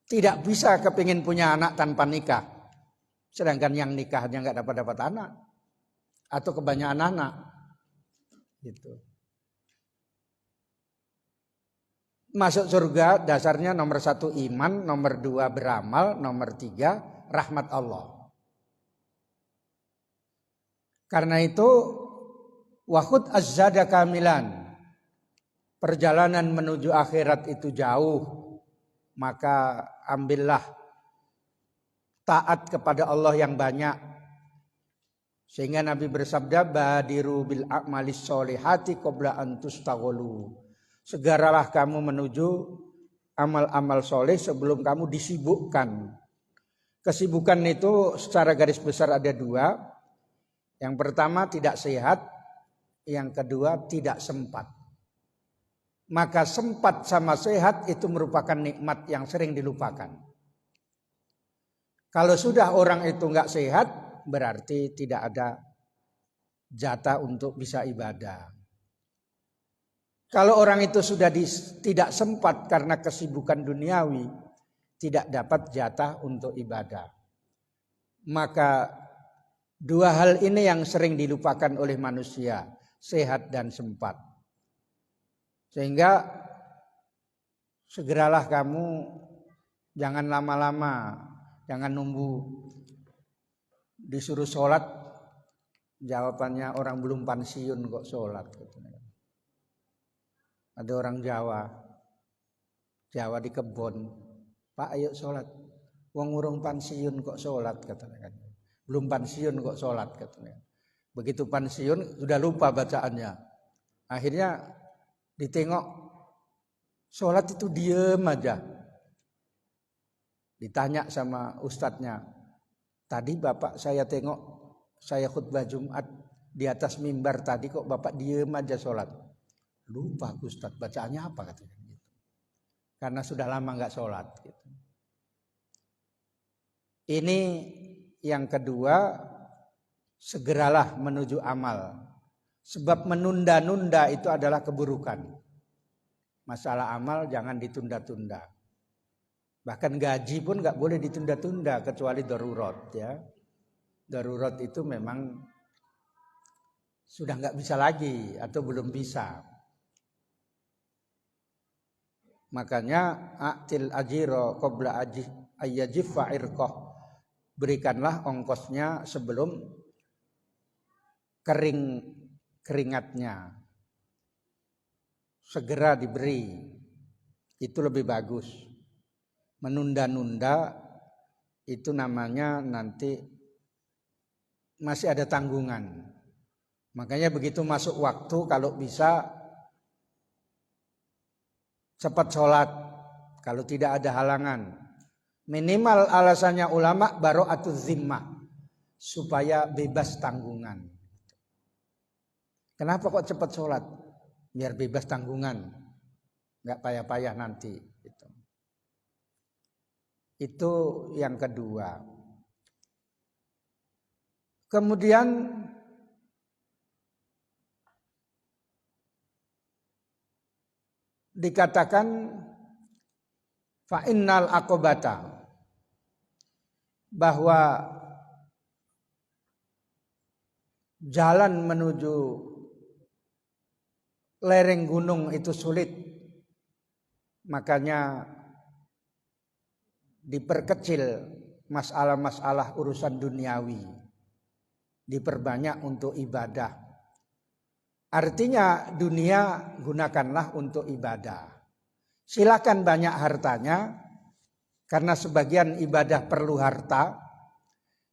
Tidak bisa kepingin punya anak tanpa nikah. Sedangkan yang nikahnya nggak dapat anak. Atau kebanyakan anak. Gitu. Masuk surga dasarnya nomor 1 iman, nomor 2 beramal, nomor 3 rahmat Allah. Karena itu wakhudh az-zada kamilan. Perjalanan menuju akhirat itu jauh. Maka ambillah taat kepada Allah yang banyak. Sehingga Nabi bersabda badiru bil a'malis sholihati qabla an tustaghalu. Segeralah kamu menuju amal-amal soleh sebelum kamu disibukkan. Kesibukan itu secara garis besar ada 2. Yang pertama tidak sehat, yang kedua tidak sempat. Maka sempat sama sehat itu merupakan nikmat yang sering dilupakan. Kalau sudah orang itu nggak sehat, berarti tidak ada jatah untuk bisa ibadah. Kalau orang itu sudah tidak sempat karena kesibukan duniawi, tidak dapat jatah untuk ibadah. Maka 2 hal ini yang sering dilupakan oleh manusia, sehat dan sempat. Sehingga segeralah kamu, jangan lama-lama, jangan nunggu disuruh sholat, jawabannya orang belum pensiun kok sholat. Ada orang Jawa di kebon, Pak ayo sholat, wong urung pensiun kok sholat katanya. Belum pensiun kok sholat katanya. Begitu pensiun sudah lupa bacaannya. Akhirnya ditengok sholat itu diem aja. Ditanya sama ustadznya, tadi bapak saya tengok saya khutbah Jumat di atas mimbar tadi kok bapak diem aja sholat. Lupa ustadz bacaannya apa katanya. Karena sudah lama nggak sholat. Ini yang kedua, segeralah menuju amal. Sebab menunda-nunda itu adalah keburukan. Masalah amal jangan ditunda-tunda. Bahkan gaji pun nggak boleh ditunda-tunda kecuali darurat ya. Darurat itu memang sudah nggak bisa lagi atau belum bisa. Makanya a'til ajiro qabla ayyajiffa irqah. Berikanlah ongkosnya sebelum kering keringatnya. Segera diberi. Itu lebih bagus. Menunda-nunda itu namanya nanti masih ada tanggungan. Makanya begitu masuk waktu kalau bisa cepat sholat. Kalau tidak ada halangan. Minimal alasannya ulama baro'atuz zimmah, supaya bebas tanggungan. Kenapa kok cepat sholat? Biar bebas tanggungan, nggak payah-payah nanti. Itu yang kedua. Kemudian dikatakan fa innal aqobata, bahwa jalan menuju lereng gunung itu sulit, makanya diperkecil masalah-masalah urusan duniawi, diperbanyak untuk ibadah. Artinya dunia gunakanlah untuk ibadah. Silakan banyak hartanya, karena sebagian ibadah perlu harta,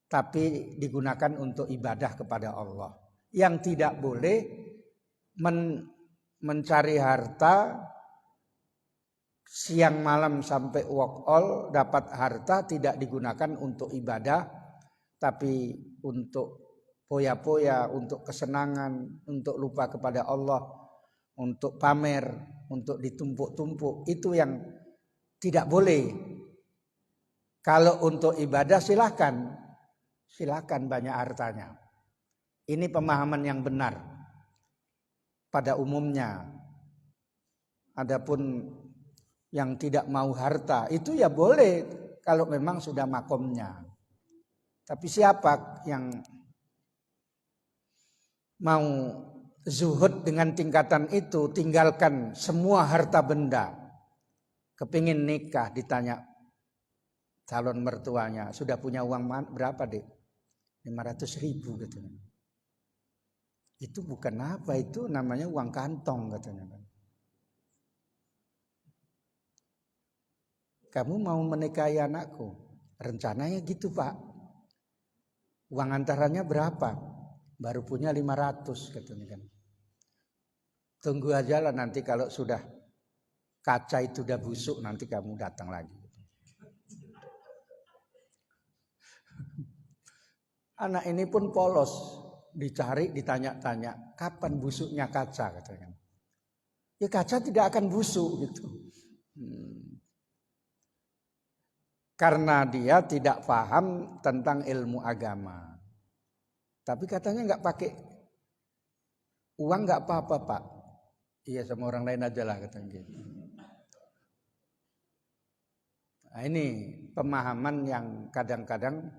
tapi digunakan untuk ibadah kepada Allah. Yang tidak boleh mencari harta siang malam sampai walk all, dapat harta tidak digunakan untuk ibadah, tapi untuk poya-poya, untuk kesenangan, untuk lupa kepada Allah, untuk pamer, untuk ditumpuk-tumpuk. Itu yang tidak boleh. Kalau untuk ibadah silakan banyak hartanya. Ini pemahaman yang benar pada umumnya. Adapun yang tidak mau harta itu ya boleh kalau memang sudah makomnya. Tapi siapa yang mau zuhud dengan tingkatan itu, tinggalkan semua harta benda, kepingin nikah, ditanya calon mertuanya, sudah punya uang berapa dek? 500.000 katanya. Itu bukan apa, itu namanya uang kantong katanya. Kamu mau menikahi anakku? Rencananya gitu Pak. Uang antaranya berapa? Baru punya 500 katanya kan. Tunggu aja lah, nanti kalau sudah kaca itu udah busuk nanti kamu datang lagi. Anak ini pun polos, dicari, ditanya-tanya, kapan busuknya kaca katanya. Ya kaca tidak akan busuk gitu. Karena dia tidak paham tentang ilmu agama. Tapi katanya nggak pakai uang nggak apa-apa Pak. Iya sama orang lain aja lah katanya gitu. Nah, ini pemahaman yang kadang-kadang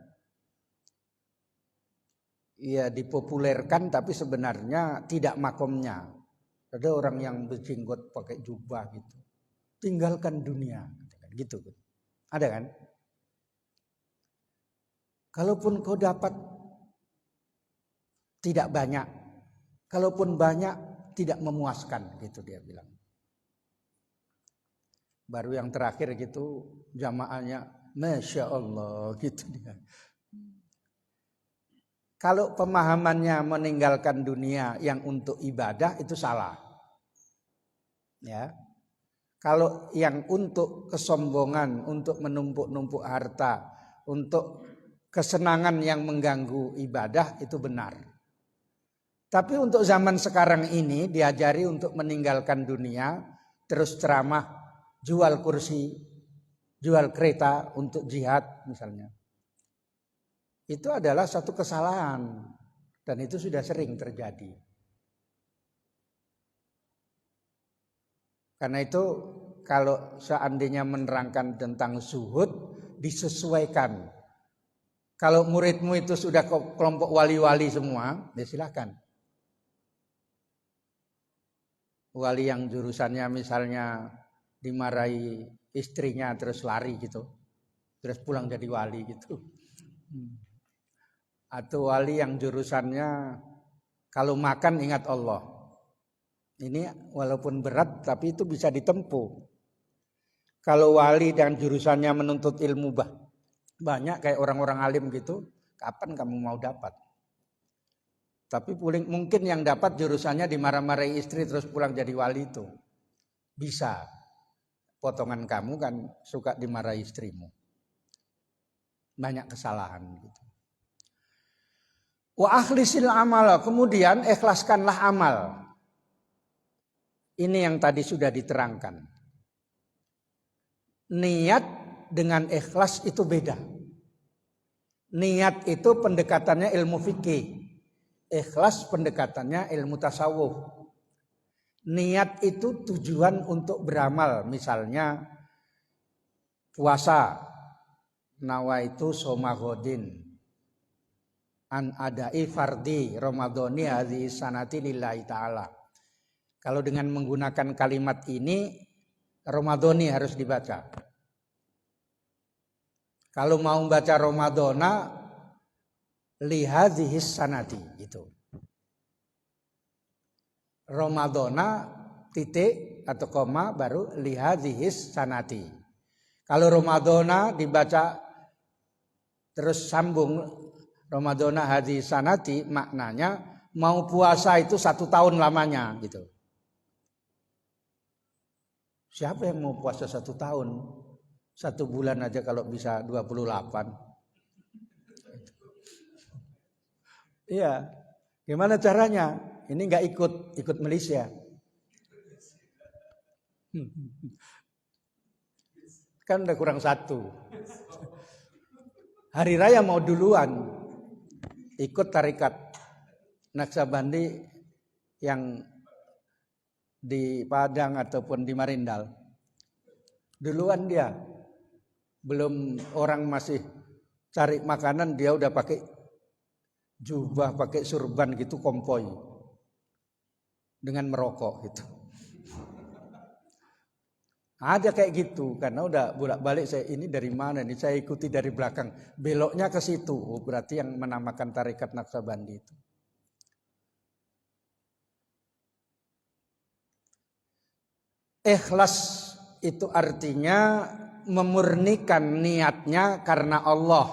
ya dipopulerkan tapi sebenarnya tidak makomnya. Ada orang yang berjenggot pakai jubah gitu. Tinggalkan dunia gitu. Ada kan? Kalaupun kau dapat tidak banyak, kalaupun banyak tidak memuaskan gitu dia bilang. Baru yang terakhir gitu jamaahnya Masya Allah gitu dia. Kalau pemahamannya meninggalkan dunia yang untuk ibadah itu salah. Ya. Kalau yang untuk kesombongan, untuk menumpuk-numpuk harta, untuk kesenangan yang mengganggu ibadah itu benar. Tapi untuk zaman sekarang ini diajari untuk meninggalkan dunia, terus ceramah, jual kursi, jual kereta untuk jihad misalnya. Itu adalah satu kesalahan dan itu sudah sering terjadi. Karena itu kalau seandainya menerangkan tentang zuhud disesuaikan. Kalau muridmu itu sudah kelompok wali-wali semua, ya silakan. Wali yang jurusannya misalnya dimarahi istrinya terus lari gitu. Terus pulang jadi wali gitu. Atau wali yang jurusannya kalau makan ingat Allah. Ini walaupun berat tapi itu bisa ditempuh. Kalau wali dan jurusannya menuntut ilmu banyak kayak orang-orang alim gitu, kapan kamu mau dapat? Tapi mungkin yang dapat jurusannya dimarah-marahi istri terus pulang jadi wali itu. Bisa. Potongan kamu kan suka dimarahi istrimu. Banyak kesalahan gitu. Wa akhlisil amal, kemudian ikhlaskanlah amal. Ini yang tadi sudah diterangkan. Niat dengan ikhlas itu beda. Niat itu pendekatannya ilmu fikih. Ikhlas pendekatannya ilmu tasawuf. Niat itu tujuan untuk beramal. Misalnya puasa, nawaitu somagodin an adai fardi Ramadhani hadhihi sanati lillahi ta'ala. Kalau dengan menggunakan kalimat ini, Ramadhani harus dibaca. Kalau mau baca Ramadhana li hadhihi sanati itu. Ramadhana titik atau koma baru li hadhihi sanati. Kalau Ramadhana dibaca terus sambung Ramadhana hadhihi sanati, maknanya mau puasa itu 1 tahun lamanya gitu. Siapa yang mau puasa 1 tahun? 1 bulan aja kalau bisa 28. Iya. Gimana caranya? Ini nggak ikut Malaysia. Kan udah kurang 1. Hari raya mau duluan. Ikut tarekat Naksabandi yang di Padang ataupun di Marindal. Duluan dia. Belum orang masih cari makanan, dia udah pakai jubah, pakai surban gitu, kompoi dengan merokok gitu. Ada kayak gitu, karena udah bolak-balik saya ini dari mana nih, saya ikuti dari belakang, beloknya ke situ. Oh, berarti yang menamakan tarekat Naksabandi itu. Ikhlas itu artinya memurnikan niatnya karena Allah.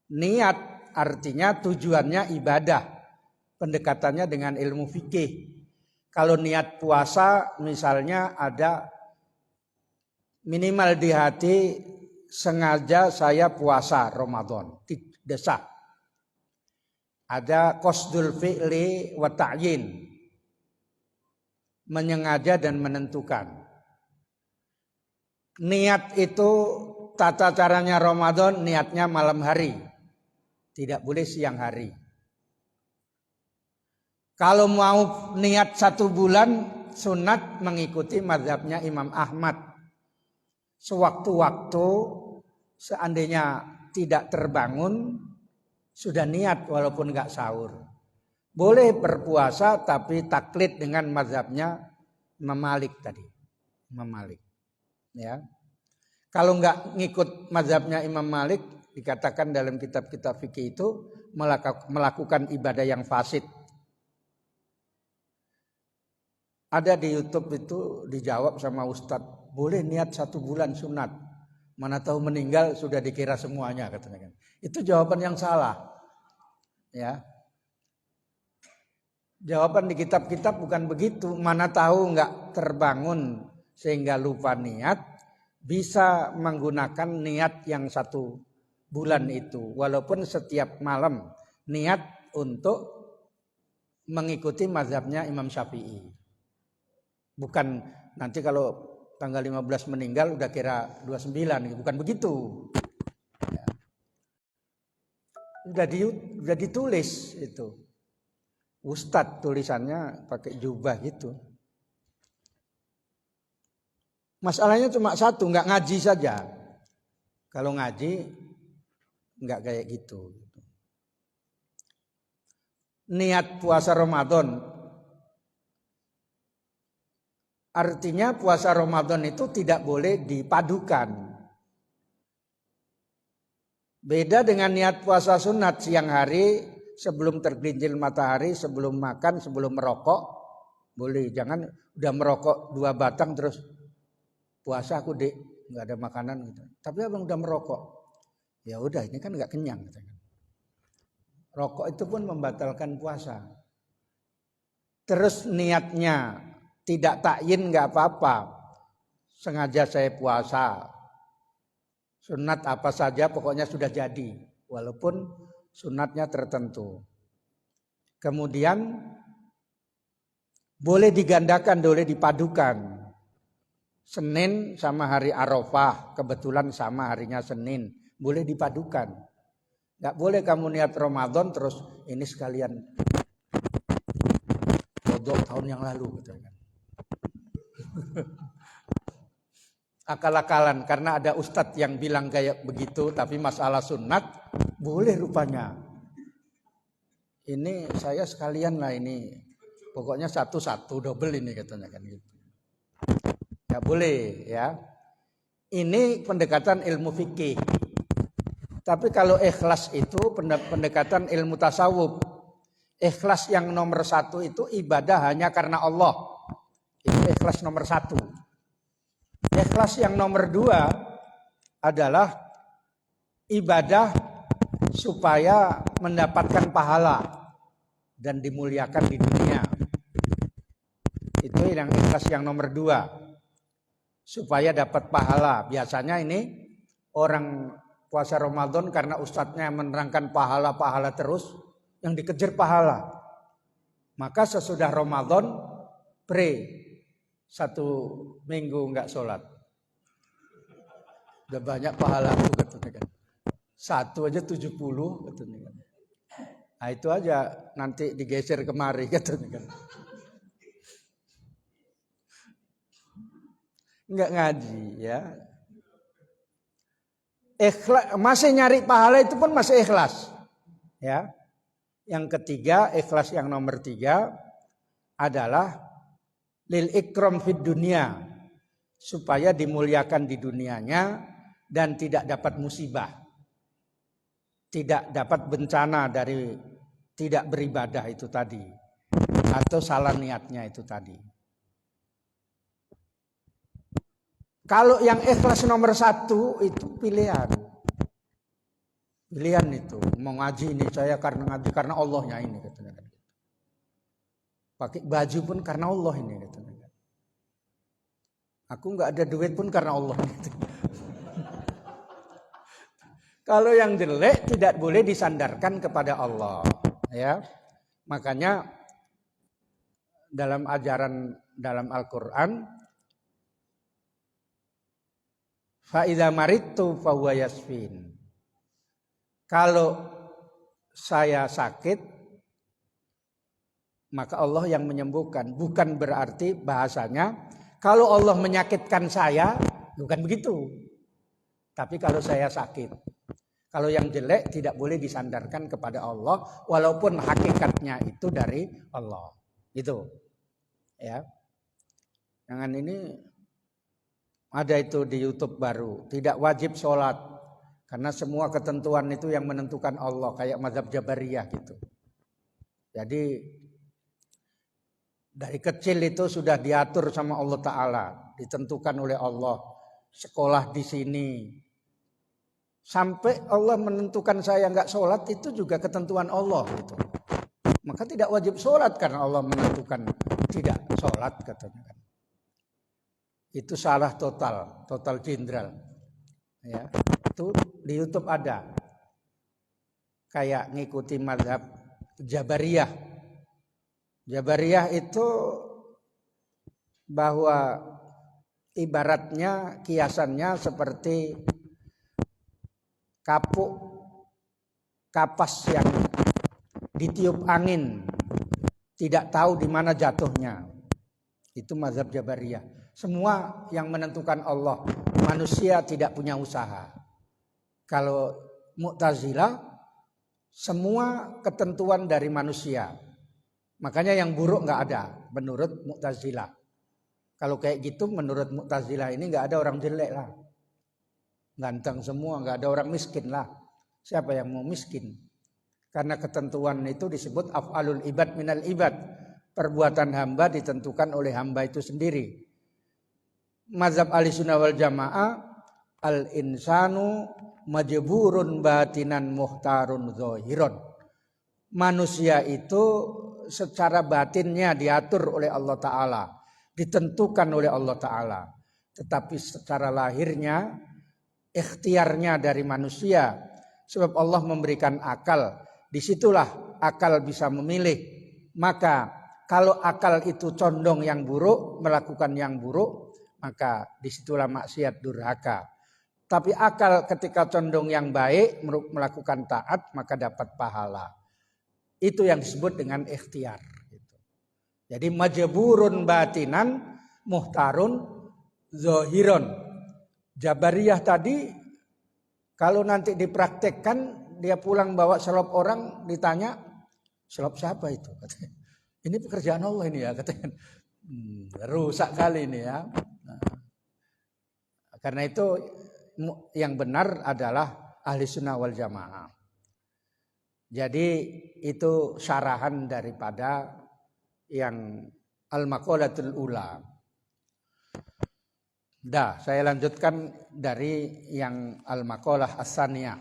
Niat artinya tujuannya ibadah, pendekatannya dengan ilmu fikih. Kalau niat puasa misalnya ada minimal di hati, sengaja saya puasa Ramadan, desa. Ada qasdul fi'li wa ta'yin, menyengaja dan menentukan. Niat itu tata caranya Ramadan, niatnya malam hari, tidak boleh siang hari. Kalau mau niat 1 bulan, sunat mengikuti mazhabnya Imam Ahmad. Sewaktu-waktu seandainya tidak terbangun, sudah niat walaupun nggak sahur. Boleh berpuasa tapi taklid dengan mazhabnya Imam Malik tadi. Imam Malik. Ya. Kalau nggak ngikut mazhabnya Imam Malik, dikatakan dalam kitab-kitab fikih itu melakukan ibadah yang fasid. Ada di YouTube itu dijawab sama Ustadz, boleh niat 1 bulan sunat. Mana tahu meninggal sudah dikira semuanya katanya. Itu jawaban yang salah. Ya. Jawaban di kitab-kitab bukan begitu. Mana tahu nggak terbangun sehingga lupa niat, bisa menggunakan niat yang 1 bulan itu. Walaupun setiap malam niat untuk mengikuti mazhabnya Imam Syafi'i. Bukan nanti kalau tanggal 15 meninggal udah kira 29, bukan begitu. Ya. Udah ditulis itu. Ustadz tulisannya pakai jubah gitu. Masalahnya cuma 1, nggak ngaji saja. Kalau ngaji nggak kayak gitu. Niat puasa Ramadan. Artinya puasa Ramadan itu tidak boleh dipadukan. Beda dengan niat puasa sunat siang hari sebelum tergelincir matahari, sebelum makan, sebelum merokok. Boleh, jangan udah merokok 2 batang terus puasa aku dek, nggak ada makanan gitu. Tapi abang udah merokok. Ya udah, ini kan nggak kenyang. Rokok itu pun membatalkan puasa. Terus niatnya tidak takyin nggak apa-apa. Sengaja saya puasa. Sunat apa saja pokoknya sudah jadi. Walaupun sunatnya tertentu. Kemudian boleh digandakan, boleh dipadukan. Senin sama hari Arafah. Kebetulan sama harinya Senin. Boleh dipadukan. Nggak boleh kamu niat Ramadan terus ini sekalian kodok tahun yang lalu. Gitu kan. akal-akalan karena ada ustadz yang bilang kayak begitu, tapi masalah sunat boleh rupanya. Ini saya sekalian lah ini, pokoknya satu-satu double ini katanya kan gitu. Nggak boleh ya. Ini pendekatan ilmu fikih. Tapi kalau ikhlas itu pendekatan ilmu tasawuf. Ikhlas yang nomor 1 itu ibadah hanya karena Allah. Itu ikhlas nomor 1. Ikhlas yang nomor 2 adalah ibadah supaya mendapatkan pahala dan dimuliakan di dunia. Itu yang ikhlas yang nomor 2. Supaya dapat pahala. Biasanya ini orang puasa Ramadan karena ustadznya menerangkan pahala-pahala terus, yang dikejar pahala. Maka sesudah Ramadan, 1 minggu enggak sholat. Udah banyak pahala itu katanya kan. 1 aja 70 katanya kan. Nah itu aja nanti digeser kemari katanya kan. Enggak ngaji ya. Ikhlas, masih nyari pahala itu pun masih ikhlas. Ya. Yang ketiga, ikhlas yang nomor 3 adalah lil ikram fid dunia, supaya dimuliakan di dunianya dan tidak dapat musibah. Tidak dapat bencana dari tidak beribadah itu tadi, atau salah niatnya itu tadi. Kalau yang ikhlas nomor 1 itu pilihan. Pilihan itu. Mau ngaji ini saya karena ngaji karena Allahnya ini katanya. Pakai baju pun karena Allah ini katanya. Aku enggak ada duit pun karena Allah. Kalau yang jelek tidak boleh disandarkan kepada Allah, ya. Makanya dalam ajaran dalam Al-Qur'an, fa idza maridtu fa huwa yasfin. Kalau saya sakit, maka Allah yang menyembuhkan. Bukan berarti bahasanya kalau Allah menyakitkan saya, bukan begitu. Tapi kalau saya sakit, kalau yang jelek tidak boleh disandarkan kepada Allah, walaupun hakikatnya itu dari Allah. Itu, ya. Jangan ini. Ada itu di YouTube baru, tidak wajib sholat karena semua ketentuan itu yang menentukan Allah, kayak mazhab Jabariyah gitu. Jadi dari kecil itu sudah diatur sama Allah Ta'ala, ditentukan oleh Allah, sekolah di sini. Sampai Allah menentukan saya nggak sholat itu juga ketentuan Allah gitu. Maka tidak wajib sholat karena Allah menentukan tidak sholat katanya. Itu salah total jenderal. Ya, itu di YouTube ada. Kayak ngikuti mazhab Jabariyah. Jabariyah itu bahwa ibaratnya kiasannya seperti kapuk kapas yang ditiup angin, tidak tahu di mana jatuhnya. Itu mazhab Jabariyah. Semua yang menentukan Allah, manusia tidak punya usaha. Kalau Mu'tazilah, semua ketentuan dari manusia. Makanya yang buruk nggak ada menurut Mu'tazilah. Kalau kayak gitu menurut Mu'tazilah ini nggak ada orang jelek lah. Ganteng semua, nggak ada orang miskin lah. Siapa yang mau miskin? Karena ketentuan itu disebut af'alul ibad minal ibad. Perbuatan hamba ditentukan oleh hamba itu sendiri. Mazhab Ahlussunnah wal Jamaah, al-insanu majburun batinan muhtarun zahiron. Manusia itu secara batinnya diatur oleh Allah Ta'ala, ditentukan oleh Allah Ta'ala. Tetapi secara lahirnya, ikhtiarnya dari manusia. Sebab Allah memberikan akal. Disitulah akal bisa memilih. Maka kalau akal itu condong yang buruk, melakukan yang buruk, maka disitulah maksiat durhaka. Tapi akal ketika condong yang baik, melakukan taat, maka dapat pahala. Itu yang disebut dengan ikhtiar. Jadi majburun batinan muhtarun zahiron. Jabariyah tadi kalau nanti dipraktekkan, dia pulang bawa selop orang, ditanya, selop siapa itu? Katanya, ini pekerjaan Allah ini ya, katanya. Rusak kali ini ya. Nah, karena itu yang benar adalah ahli sunnah wal jamaah. Jadi itu syarahan daripada yang al-maqalatul ula. Saya lanjutkan dari yang al-maqalah as-saniyah.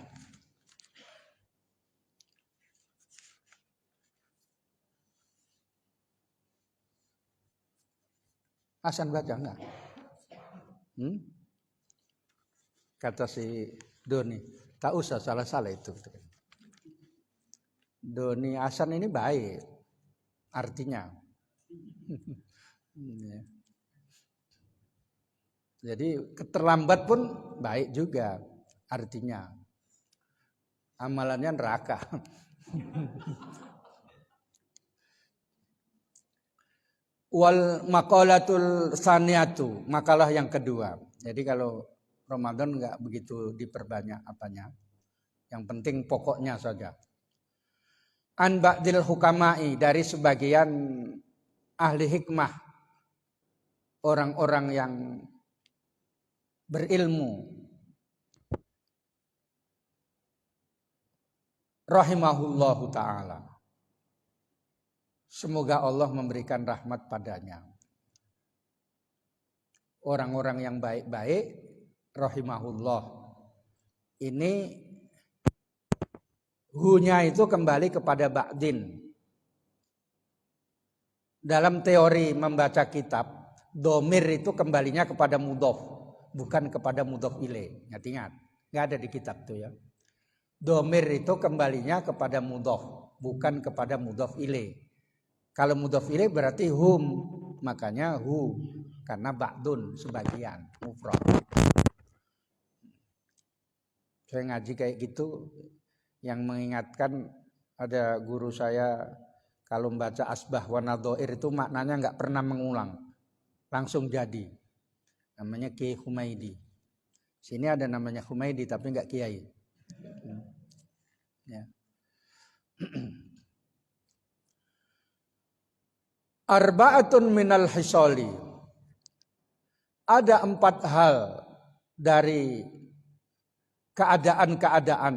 Hasan baca enggak? Kata si Doni, tak usah salah-salah itu. Doni Hasan ini baik artinya. Jadi keterlambat pun baik juga artinya. Amalannya neraka. Wal maqalatul saniyatu, makalah yang kedua. Jadi kalau Ramadan enggak begitu diperbanyak apanya. Yang penting pokoknya saja. An ba'dil hukama'i, dari sebagian ahli hikmah, orang-orang yang berilmu, rahimahullahu ta'ala, semoga Allah memberikan rahmat padanya. Orang-orang yang baik-baik, rahimahullah, ini hunya itu kembali kepada ba'din. Dalam teori membaca kitab, domir itu kembalinya kepada mudhof, bukan kepada mudhof ilaih. Ingat, nggak ada di kitab tuh ya. Domir itu kembalinya kepada mudhof, bukan kepada mudhof ilaih. Kalau mudhof ilaih berarti hum, makanya hu, karena ba'dun sebagian, mufrad. Saya ngaji kayak gitu, yang mengingatkan ada guru saya kalau membaca asbah wa nadhair itu maknanya nggak pernah mengulang, langsung jadi. Namanya Kiai Humaidi. Sini ada namanya Humaidi tapi nggak kiai. Ya. Arba'atun minal hisoli. Ada 4 hal dari keadaan-keadaan,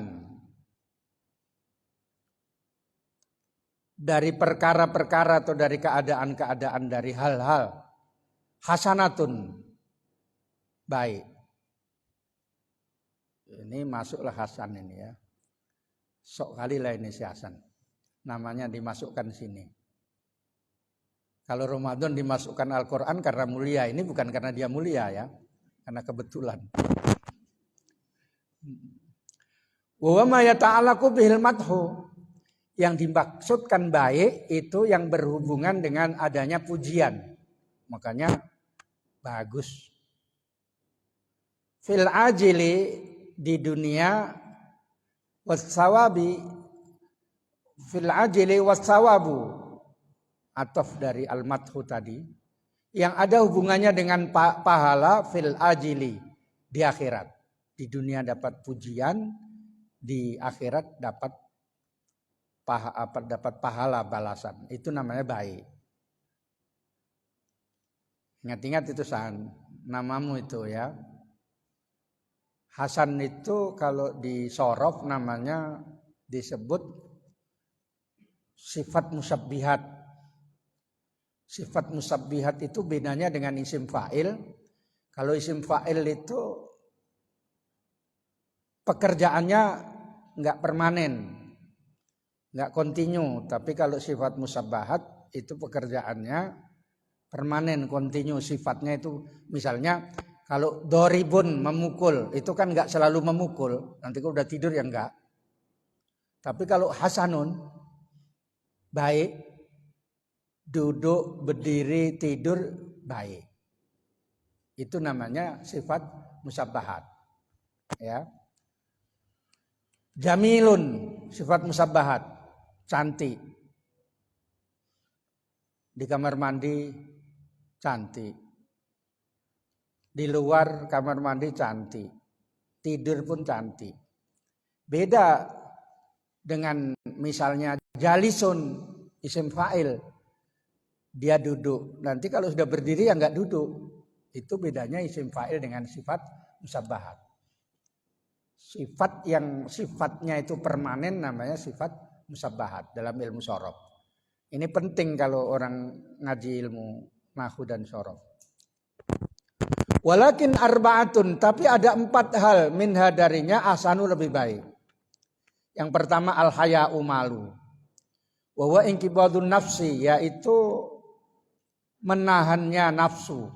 dari perkara-perkara atau dari keadaan-keadaan, dari hal-hal hasanatun, baik. Ini masuklah Hasan ini ya. Sok kali lah ini si Hasan. Namanya dimasukkan sini. Kalau Ramadan dimasukkan Al-Quran karena mulia, ini bukan karena dia mulia ya. Karena kebetulan. Wa ma yata'allaqu bihil madhu. Yang dimaksudkan baik itu yang berhubungan dengan adanya pujian. Makanya bagus. Fil ajili, di dunia, wassawabi, fil ajili wassawabu, ataf dari al-madhu tadi, yang ada hubungannya dengan pahala fil ajili, di akhirat. Di dunia dapat pujian, di akhirat dapat pahala balasan. Itu namanya baik. Ingat-ingat itu San, namamu itu ya. Hasan itu kalau di sorof namanya disebut sifat musabbihat. Sifat musabbihat itu bedanya dengan isim fa'il. Kalau isim fa'il itu pekerjaannya enggak permanen, enggak kontinu. Tapi kalau sifat musabbahat itu pekerjaannya permanen, kontinu. Sifatnya itu misalnya kalau doribun, memukul, itu kan enggak selalu memukul. Nanti kalau udah tidur ya enggak. Tapi kalau hasanun, baik, duduk, berdiri, tidur, baik. Itu namanya sifat musabbahat. Ya. Jamilun, sifat musabbahat, cantik. Di kamar mandi cantik. Di luar kamar mandi cantik, tidur pun cantik. Beda dengan misalnya jalisun isim fa'il, dia duduk. Nanti kalau sudah berdiri ya nggak duduk. Itu bedanya isim fa'il dengan sifat musabbahat. Sifat yang sifatnya itu permanen namanya sifat musabbahat dalam ilmu shorof. Ini penting kalau orang ngaji ilmu nahwu dan shorof. Walakin arba'atun, tapi ada 4 hal minha darinya ahsanu lebih baik. Yang pertama al-haya'u malu. Wa huwa inqibadun nafsi, yaitu menahannya nafsu.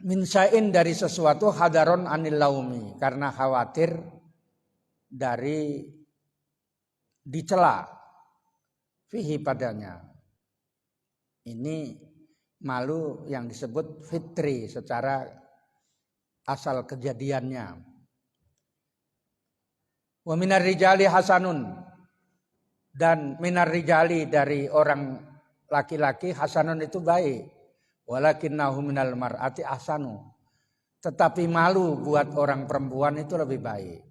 Min syai'in, dari sesuatu, hadaron anil laumi, karena khawatir dari dicela fihi padanya. Ini malu yang disebut fitri secara asal kejadiannya. Wa minar rijali hasanun, dan minar rijali dari orang laki-laki hasanun itu baik. Walakinnahu minal mar'ati ahsanu, tetapi malu buat orang perempuan itu lebih baik.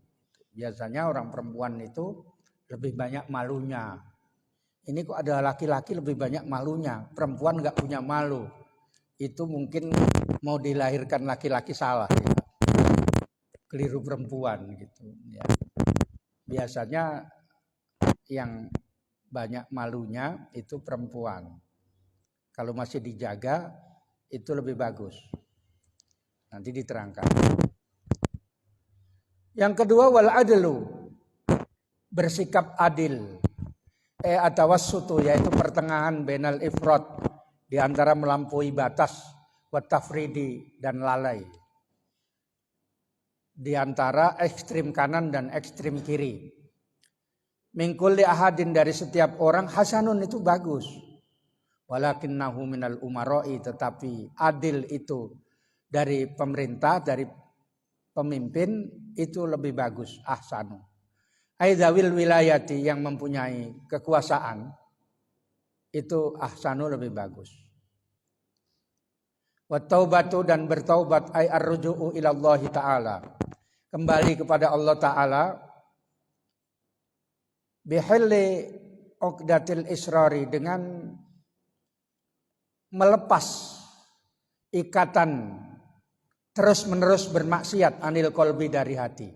Biasanya orang perempuan itu lebih banyak malunya. Ini kok ada laki-laki lebih banyak malunya, perempuan nggak punya malu. Itu mungkin mau dilahirkan laki-laki salah, ya. Keliru perempuan gitu. Ya. Biasanya yang banyak malunya itu perempuan. Kalau masih dijaga itu lebih bagus. Nanti diterangkan. Yang kedua wal adlu, bersikap adil. Atawassutu, yaitu pertengahan bainal ifrat, di antara melampaui batas, wa tafridi, dan lalai. Di antara ekstrim kanan dan ekstrim kiri. Min kulli ahadin, dari setiap orang, hasanun itu bagus. Walakinnahu minal umara'i, tetapi adil itu dari pemerintah, dari pemimpin itu lebih bagus, ahsanu. Aidawil wilayati, yang mempunyai kekuasaan itu ahsanu lebih bagus. Wa taubatu, dan bertaubat, ay arruju'u ilallahi ta'ala, kembali kepada Allah Ta'ala, bihilli uqdatil israri, dengan melepas ikatan terus menerus bermaksiat, anil kolbi, dari hati.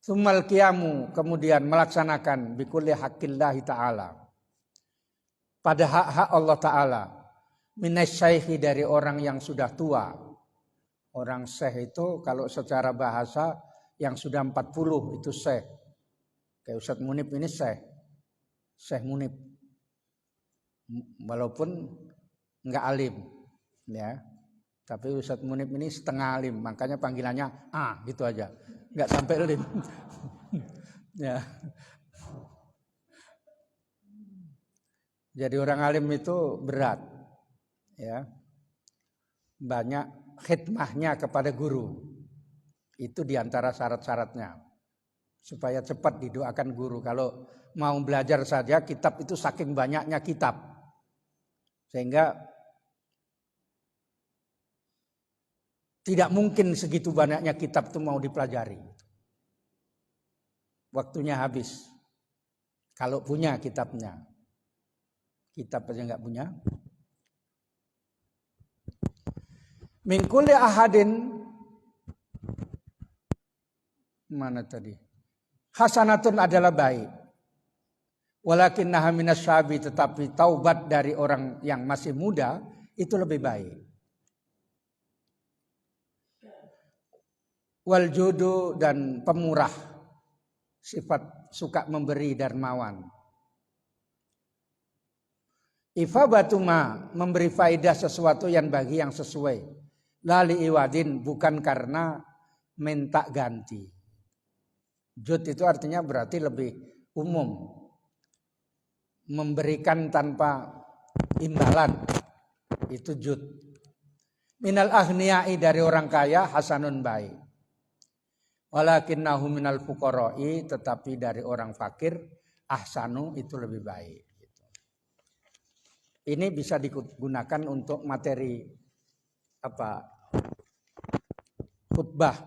Tsummal qiyamu, kemudian melaksanakan bikulli haqqillahi ta'ala, pada hak-hak Allah Ta'ala, minasyaikhi, dari orang yang sudah tua. Orang syekh itu kalau secara bahasa yang sudah 40 itu syekh. Kayak Ustadz Munib ini Syekh Munib. Walaupun enggak alim, ya. Tapi Ustadz Munib ini setengah alim, makanya panggilannya gitu aja. Enggak sampai alim. Ya. Jadi orang alim itu berat. Ya. Banyak khidmahnya kepada guru. Itu diantara syarat-syaratnya. Supaya cepat didoakan guru. Kalau mau belajar saja, kitab itu saking banyaknya kitab. Sehingga tidak mungkin segitu banyaknya kitab itu mau dipelajari. Waktunya habis. Kalau punya kitabnya. Kitab aja nggak punya. Min kulli ahadin, mana tadi? Hasanatun adalah baik. Walakinnaha minasyabi, tetapi taubat dari orang yang masih muda itu lebih baik. Wal judu, dan pemurah, sifat suka memberi, dermawan. Ifabatuma, memberi faedah sesuatu yang bagi yang sesuai. Lali iwadin, bukan karena minta ganti. Jud itu artinya berarti lebih umum. Memberikan tanpa imbalan. Itu jud. Minal aghniyai, dari orang kaya, hasanun baik. Walakinnahu minal fuqara'i, tetapi dari orang fakir, ahsanu itu lebih baik. Ini bisa digunakan untuk materi khutbah.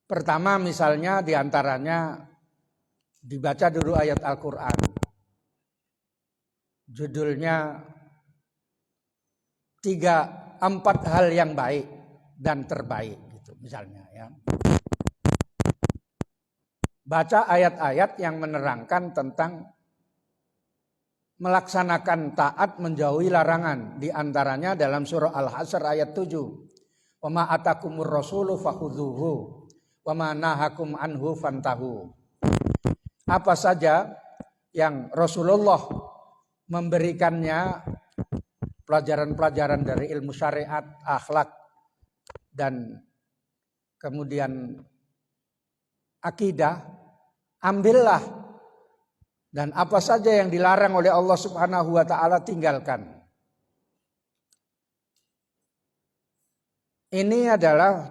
Pertama misalnya diantaranya dibaca dulu ayat Al-Quran. Judulnya 3-4 hal yang baik dan terbaik gitu misalnya ya. Baca ayat-ayat yang menerangkan tentang melaksanakan taat menjauhi larangan, di antaranya dalam surah Al-Hasr ayat 7. Wa ma atakumur rasulu fakhudhuhu wa ma nahakum anhu fantahu. Apa saja yang Rasulullah memberikannya, pelajaran-pelajaran dari ilmu syariat, akhlak, dan kemudian akidah, ambillah. Dan apa saja yang dilarang oleh Allah Subhanahu wa taala tinggalkan. Ini adalah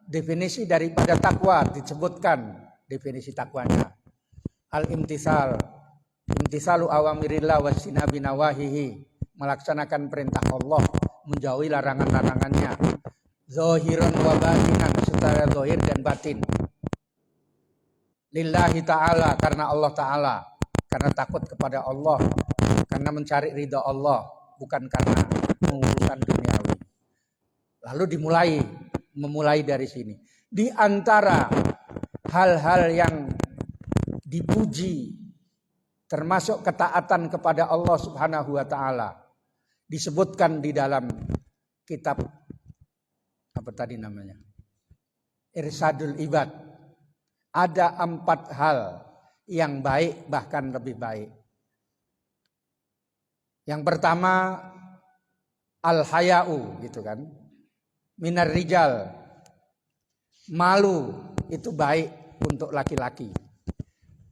definisi daripada takwa, disebutkan definisi takwanya. Al-imtisal, imtisalu awamirillah wasinabi nawahihi, melaksanakan perintah Allah, menjauhi larangan-larangannya. Zahiran wa batinan, secara zahir dan batin. Lillahi ta'ala, karena Allah ta'ala, karena takut kepada Allah, karena mencari ridha Allah, bukan karena urusan duniawi. Lalu memulai dari sini. Di antara hal-hal yang dipuji termasuk ketaatan kepada Allah Subhanahu wa taala disebutkan di dalam kitab Irsadul Ibad. Ada 4 hal yang baik, bahkan lebih baik. Yang pertama al-haya'u gitu kan. Minar rijal. Malu itu baik untuk laki-laki.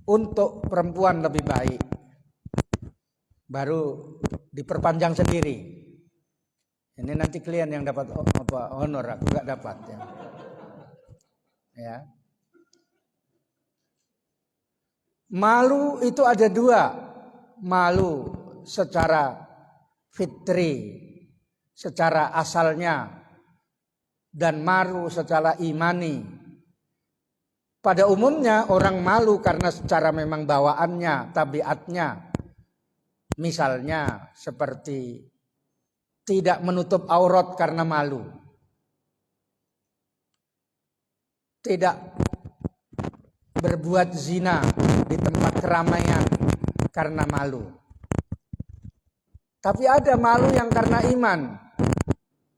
Untuk perempuan lebih baik. Baru diperpanjang sendiri. Ini nanti klien yang dapat honor, aku gak dapat ya. Ya. Malu itu ada 2. Malu secara fitri, secara asalnya, dan malu secara imani. Pada umumnya orang malu karena secara memang bawaannya, tabiatnya. Misalnya seperti tidak menutup aurat karena malu. Tidak berbuat zina di tempat keramaian karena malu. Tapi ada malu yang karena iman.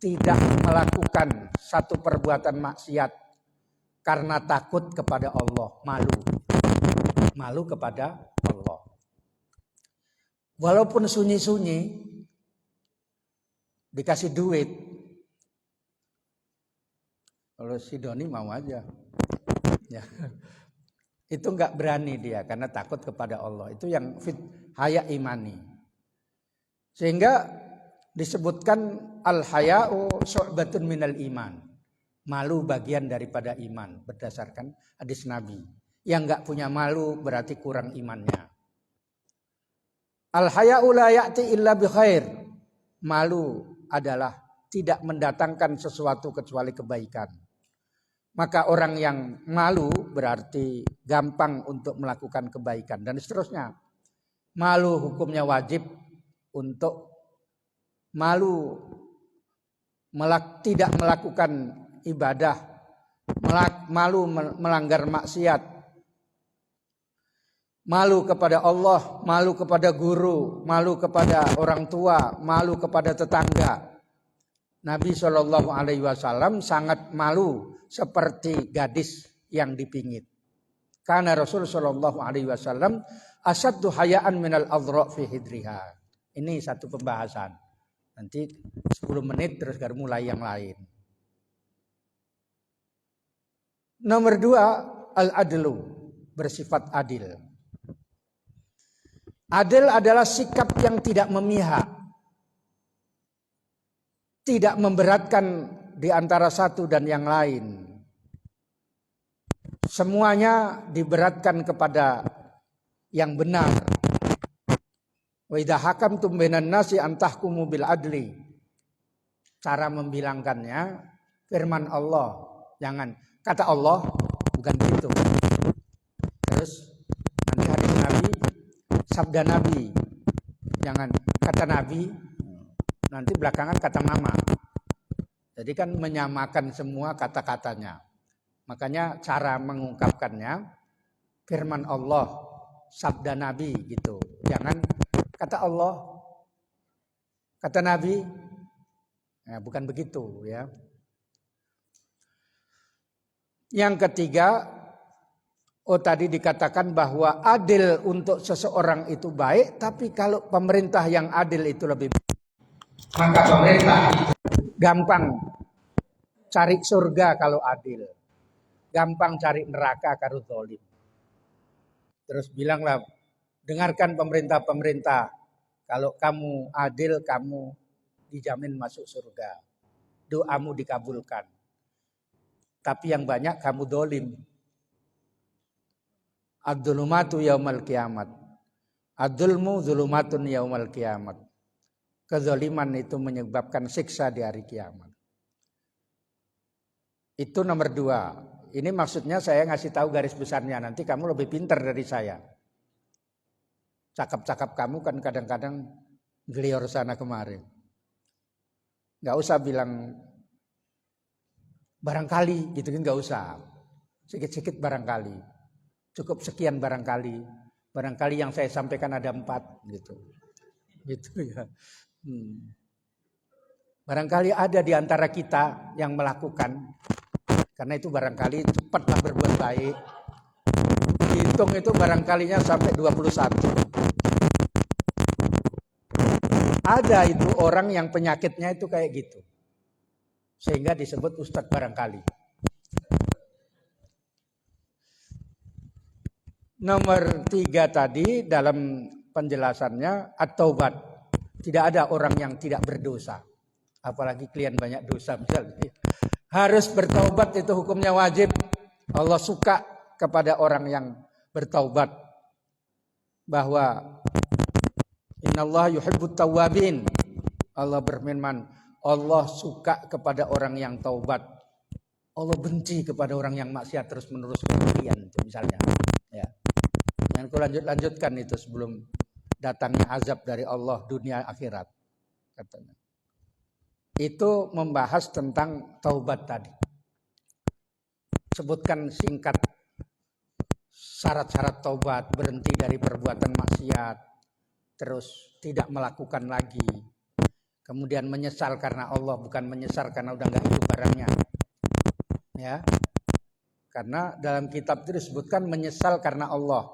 Tidak melakukan satu perbuatan maksiat karena takut kepada Allah. Malu kepada Allah. Walaupun sunyi-sunyi, dikasih duit. Kalau si Doni mau aja. Ya. Itu enggak berani dia karena takut kepada Allah. Itu yang haya imani. Sehingga disebutkan al-haya'u syu'batun minal iman. Malu bagian daripada iman berdasarkan hadis Nabi. Yang enggak punya malu berarti kurang imannya. Al-haya'u la ya'ti illa bi khair. Malu adalah tidak mendatangkan sesuatu kecuali kebaikan. Maka orang yang malu berarti gampang untuk melakukan kebaikan dan seterusnya. Malu hukumnya wajib untuk malu tidak melakukan ibadah, malu melanggar maksiat, malu kepada Allah, malu kepada guru, malu kepada orang tua, malu kepada tetangga. Nabi SAW sangat malu seperti gadis yang dipingit. Karena Rasul SAW asyaddu hayaan minal adra' fi hidriha. Ini satu pembahasan. Nanti 10 menit terus mulai yang lain. Nomor 2, al-adlu, bersifat adil. Adil adalah sikap yang tidak memihak. Tidak memberatkan di antara satu dan yang lain. semuanya diberatkan kepada yang benar. Wa idza hakamtum bainan nasi an tahkumu bil adli. Cara membilangkannya firman Allah, jangan kata Allah, bukan begitu. Terus nanti hadis Nabi, sabda Nabi, jangan kata Nabi, nanti belakangan kata mama. Jadi kan menyamakan semua kata-katanya. Makanya cara mengungkapkannya firman Allah, sabda Nabi gitu. Jangan kata Allah, kata Nabi. Nah, bukan begitu ya. Yang ketiga, tadi dikatakan bahwa adil untuk seseorang itu baik, tapi kalau pemerintah yang adil itu lebih baik, maka pemerintah itu gampang cari surga kalau adil, gampang cari neraka kalau zalim. Terus bilanglah, dengarkan pemerintah-pemerintah, kalau kamu adil, kamu dijamin masuk surga, doamu dikabulkan. Tapi yang banyak kamu zalim. Ad-dzulumatu yaumal kiamat. Ad-dzulmu dzulumatun yaumal kiamat. Kezaliman itu menyebabkan siksa di hari kiamat. Itu nomor 2. Ini maksudnya saya ngasih tahu garis besarnya. Nanti kamu lebih pintar dari saya. Cakap-cakap kamu kan kadang-kadang gelior sana kemari. Gak usah bilang barangkali gitu kan, gak usah. Sikit-sikit barangkali. Cukup sekian barangkali. Barangkali yang saya sampaikan ada 4 gitu. Gitu ya. Barangkali ada di antara kita yang melakukan. Karena itu barangkali cepatlah berbuat baik. Hitung itu barangkalinya sampai 21. Ada itu orang yang penyakitnya itu kayak gitu. Sehingga disebut ustadz barangkali. Nomor 3 tadi dalam penjelasannya at-taubat. Tidak ada orang yang tidak berdosa. Apalagi kalian banyak dosa misalnya. Harus bertaubat, itu hukumnya wajib. Allah suka kepada orang yang bertaubat. Bahwa innallaha yuhibbut tawwabin. Allah berfirman, Allah suka kepada orang yang taubat. Allah benci kepada orang yang maksiat terus-menerus kemudian itu misalnya. Ya. Yang aku lanjutkan itu sebelum datangnya azab dari Allah dunia akhirat katanya. Itu membahas tentang taubat tadi. Sebutkan singkat syarat-syarat taubat, berhenti dari perbuatan maksiat, terus tidak melakukan lagi. Kemudian menyesal karena Allah, bukan menyesal karena udah nggak hidup barangnya. Ya. Karena dalam kitab itu disebutkan menyesal karena Allah.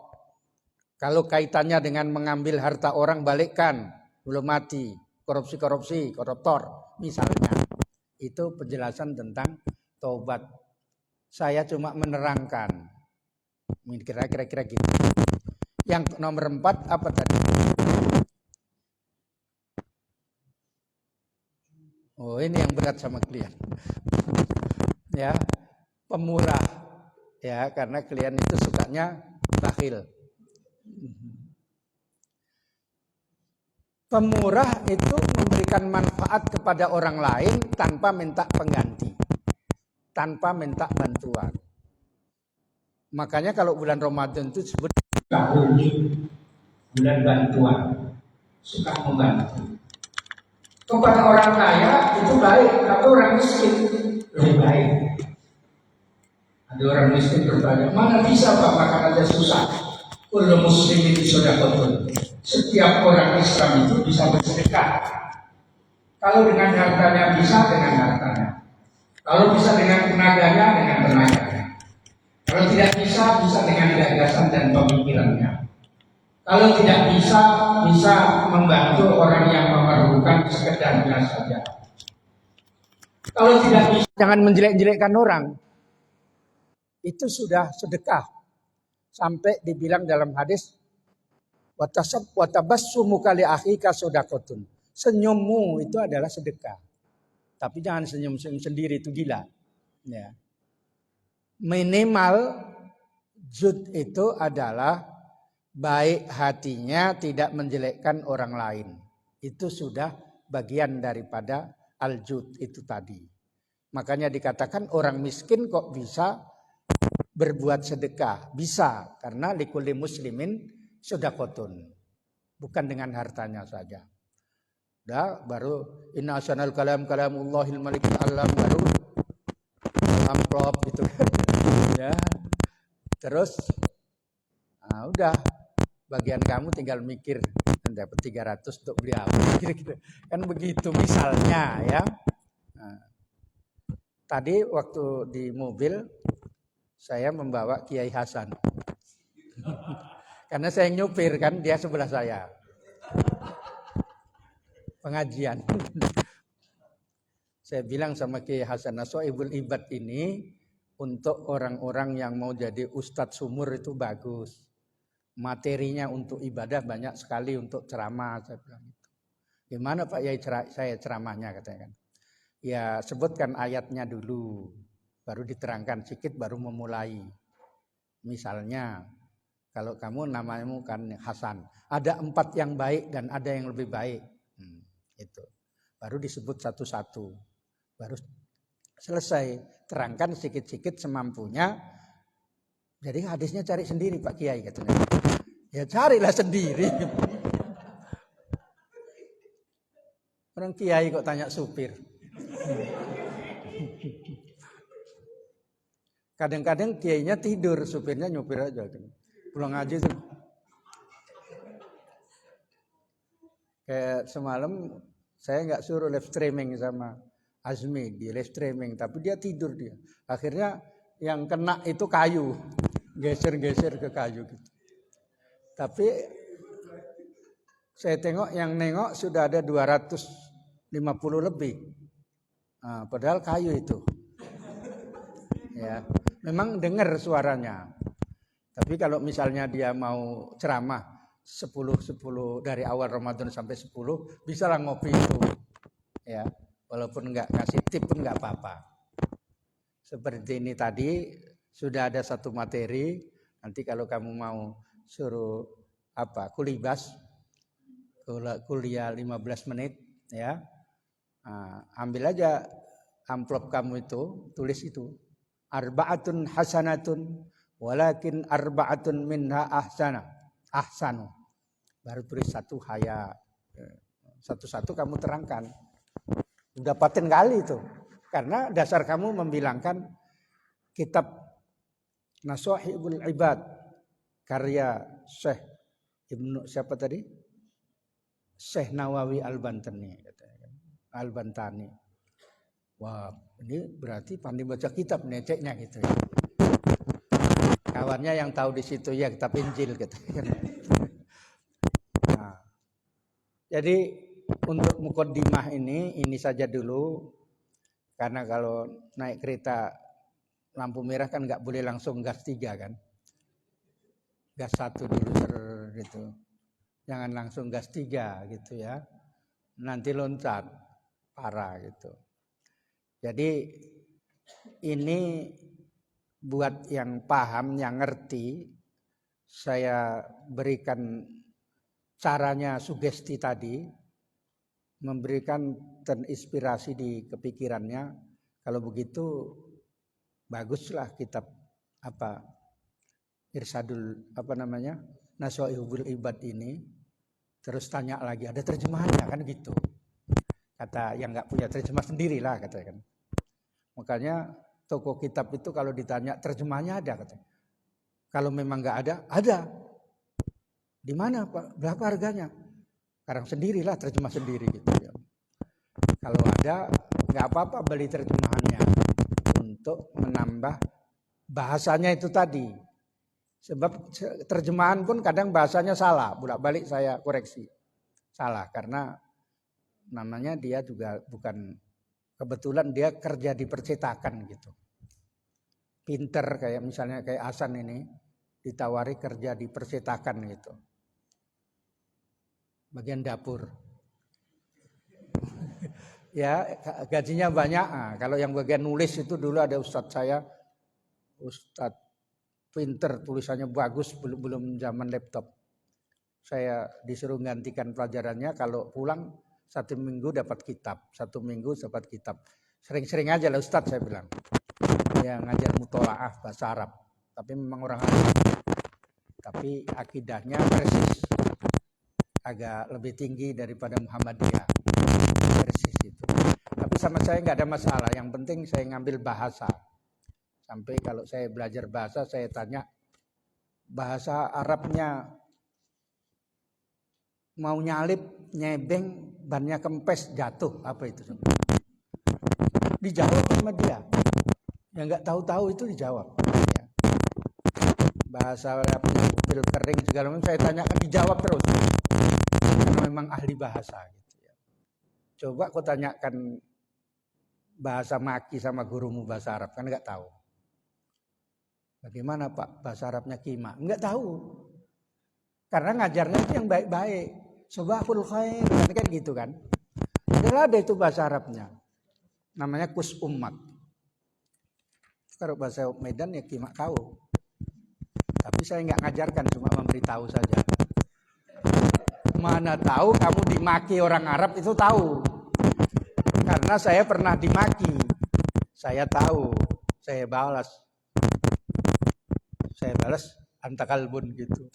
Kalau kaitannya dengan mengambil harta orang, balikkan, belum mati, korupsi, koruptor, misalnya. Itu penjelasan tentang taubat. Saya cuma menerangkan. Kira-kira gitu. Yang nomor 4 apa tadi? Oh, ini yang berat sama klien. Ya, pemurah. Ya, karena klien itu sukanya bakhil. Pemurah itu memberikan manfaat kepada orang lain tanpa minta pengganti, tanpa minta bantuan. Makanya kalau bulan Ramadan itu disebut bulan bantuan, suka membantu. Kepada orang kaya itu baik, tapi orang miskin lebih baik. Ada orang miskin bertanya, mana bisa Pak makan aja susah? Kullu muslimin shadaqatun. Setiap orang Islam itu bisa bersedekah. Kalau dengan hartanya bisa, dengan hartanya. Kalau bisa dengan tenaganya, dengan tenaganya. Kalau tidak bisa, bisa dengan gagasan dan pemikirannya. Kalau tidak bisa, bisa membantu orang yang memerlukan sekedarnya saja. Kalau tidak bisa, jangan menjelek-jelekkan orang. Itu sudah sedekah. Sampai dibilang dalam hadis, watabassumu kali akhika shadaqatun. Senyummu itu adalah sedekah. Tapi jangan senyum-senyum sendiri, itu gila. Ya. Minimal Zud itu adalah baik hatinya, tidak menjelekkan orang lain. Itu sudah bagian daripada al-jud itu tadi. Makanya dikatakan orang miskin kok bisa berbuat sedekah. Bisa, karena likulli muslimin sedekatun. Bukan dengan hartanya saja. Udah, baru inna asanal kalamullahil malikil alam, baru amplop gitu kan. Ya. Terus udah, bagian kamu tinggal mikir dapat 300 untuk beli apa, kira-kira. Kan begitu misalnya ya. Nah, tadi waktu di mobil saya membawa Kiai Hasan. Karena saya nyupir kan, dia sebelah saya. Pengajian. Saya bilang sama Kiai Hasan, Nasoibul Ibad ini untuk orang-orang yang mau jadi ustadz sumur itu bagus. Materinya untuk ibadah banyak sekali, untuk ceramah, saya bilang itu. Gimana Pak Yai saya ceramahnya, katanya kan. Ya sebutkan ayatnya dulu, baru diterangkan sedikit, baru memulai. Misalnya, kalau kamu namamu kan Hasan, ada 4 yang baik dan ada yang lebih baik. Itu baru disebut satu-satu, baru selesai, terangkan sedikit-sedikit semampunya. Jadi hadisnya cari sendiri Pak Kiai, katanya. Ya carilah sendiri. Orang Kiai kok tanya supir. Kadang-kadang kiainya tidur, supirnya nyupir aja. Pulang ngaji tuh. Kayak semalam saya nggak suruh live streaming sama Azmi, di live streaming, tapi dia tidur dia. Akhirnya yang kena itu kayu, geser-geser ke kayu gitu. Tapi saya tengok yang nengok sudah ada 250 lebih. Nah, padahal kayu itu. Ya, memang dengar suaranya. Tapi kalau misalnya dia mau ceramah 10 dari awal Ramadan sampai 10, bisa lah ngopi itu. Ya, walaupun enggak ngasih tip pun enggak apa-apa. Seperti ini tadi sudah ada satu materi, nanti kalau kamu mau suruh kulibas, kuliah 15 menit ya. Ambil aja amplop kamu itu, tulis itu. Arba'atun hasanatun walakin arba'atun minha ahsanu. Baru tulis satu haya. Satu-satu kamu terangkan. Udah paten kali itu. Karena dasar kamu membilangkan kitab Nasohibul Ibad karya Syekh Ibnu siapa tadi? Syekh Nawawi Al-Bantani. Wah, ini berarti pandai baca kitab nih, ceknya gitu ya. Kawannya yang tahu di situ ya kitab Injil gitu. Nah, jadi untuk mukaddimah ini saja dulu, karena kalau naik kereta lampu merah kan nggak boleh langsung gas 3 kan, gas 1 dulu gitu, jangan langsung gas 3 gitu ya, nanti loncat parah gitu. Jadi ini buat yang paham, yang ngerti, saya berikan caranya sugesti tadi, memberikan terinspirasi di kepikirannya. Kalau begitu baguslah kitab Irsadul Nasoihul Ibad ini. Terus tanya lagi, ada terjemahannya kan gitu. Kata yang nggak punya terjemah sendirilah katanya kan. Makanya toko kitab itu kalau ditanya terjemahnya ada katanya. Kalau memang nggak ada. Di mana Pak? Berapa harganya? Sekarang sendirilah terjemah sendiri gitu ya. Kalau ada nggak apa-apa beli terjemahannya untuk menambah bahasanya itu tadi. Sebab terjemahan pun kadang bahasanya salah, bolak-balik saya koreksi. Salah karena namanya dia juga bukan, kebetulan dia kerja di percetakan gitu. Pinter kayak misalnya kayak Hasan ini ditawari kerja di percetakan gitu. Bagian dapur. Ya, gajinya banyak. Nah, kalau yang bagian nulis itu dulu ada ustadz saya, Ustadz pinter, tulisannya bagus, belum zaman laptop. Saya disuruh gantikan pelajarannya, kalau pulang 1 minggu dapat kitab, 1 minggu dapat kitab. Sering-sering aja lah Ustadz, saya bilang. Dia ngajar mutolaah bahasa Arab, tapi memang orang Arab. Tapi akidahnya persis, agak lebih tinggi daripada Muhammadiyah, persis itu. Tapi sama saya nggak ada masalah, yang penting saya ngambil bahasa. Sampai kalau saya belajar bahasa, saya tanya bahasa Arabnya mau nyalip, nyebeng, bannya kempes, jatuh, apa itu? Dijawab sama dia. Yang nggak tahu-tahu itu dijawab. Ya. Bahasa Arabnya mobil kering segala macam saya tanyakan, dijawab terus. Karena memang ahli bahasa. Gitu ya. Coba kau tanyakan bahasa maki sama gurumu bahasa Arab, kan nggak tahu. Bagaimana Pak bahasa Arabnya kima? Nggak tahu. Karena ngajarnya itu yang baik-baik. Sobahul khair, kan gitu kan. Ada itu bahasa Arabnya. Namanya kus ummat. Kalau bahasa Medan ya kima kau. Tapi saya nggak ngajarkan, cuma memberitahu saja. Mana tahu kamu dimaki orang Arab itu tahu. Karena saya pernah dimaki. Saya tahu, saya balas antakalbun gitu.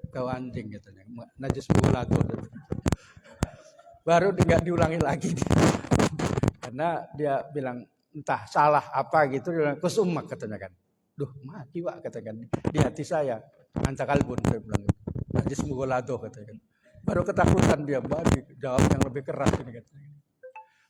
Kau anjing katanya, najis bola tuh. Baru nggak diulangi lagi dia. Karena dia bilang entah salah apa gitu, dia bilang kusummak katanya kan. Duh mati Pak katakan di hati saya, antakalbun saya bilang, najis bola tuh katanya kan. Baru ketakutan dia, jawab yang lebih keras ini katanya.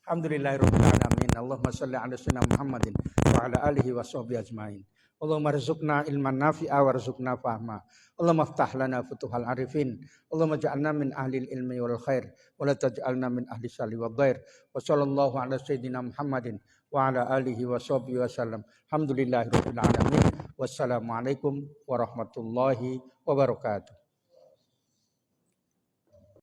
Alhamdulillahirabbil alamin. Allahumma shalli ala sayyidina Muhammadin wa ala alihi washabbihi ajmain. Allahumma rizukna ilman nafi'a warzuqna fahma. Allahumma aftah lana futuhal arifin. Allahumma ja'alna min ahli ilmi wal khair wa la taj'alna min ahli syarri wad dhair. Wa sallallahu ala sayyidina Muhammadin wa ala alihi washabbihi wasallam. Alhamdulillahirabbil alamin. Wassalamualaikum warahmatullahi wabarakatuh.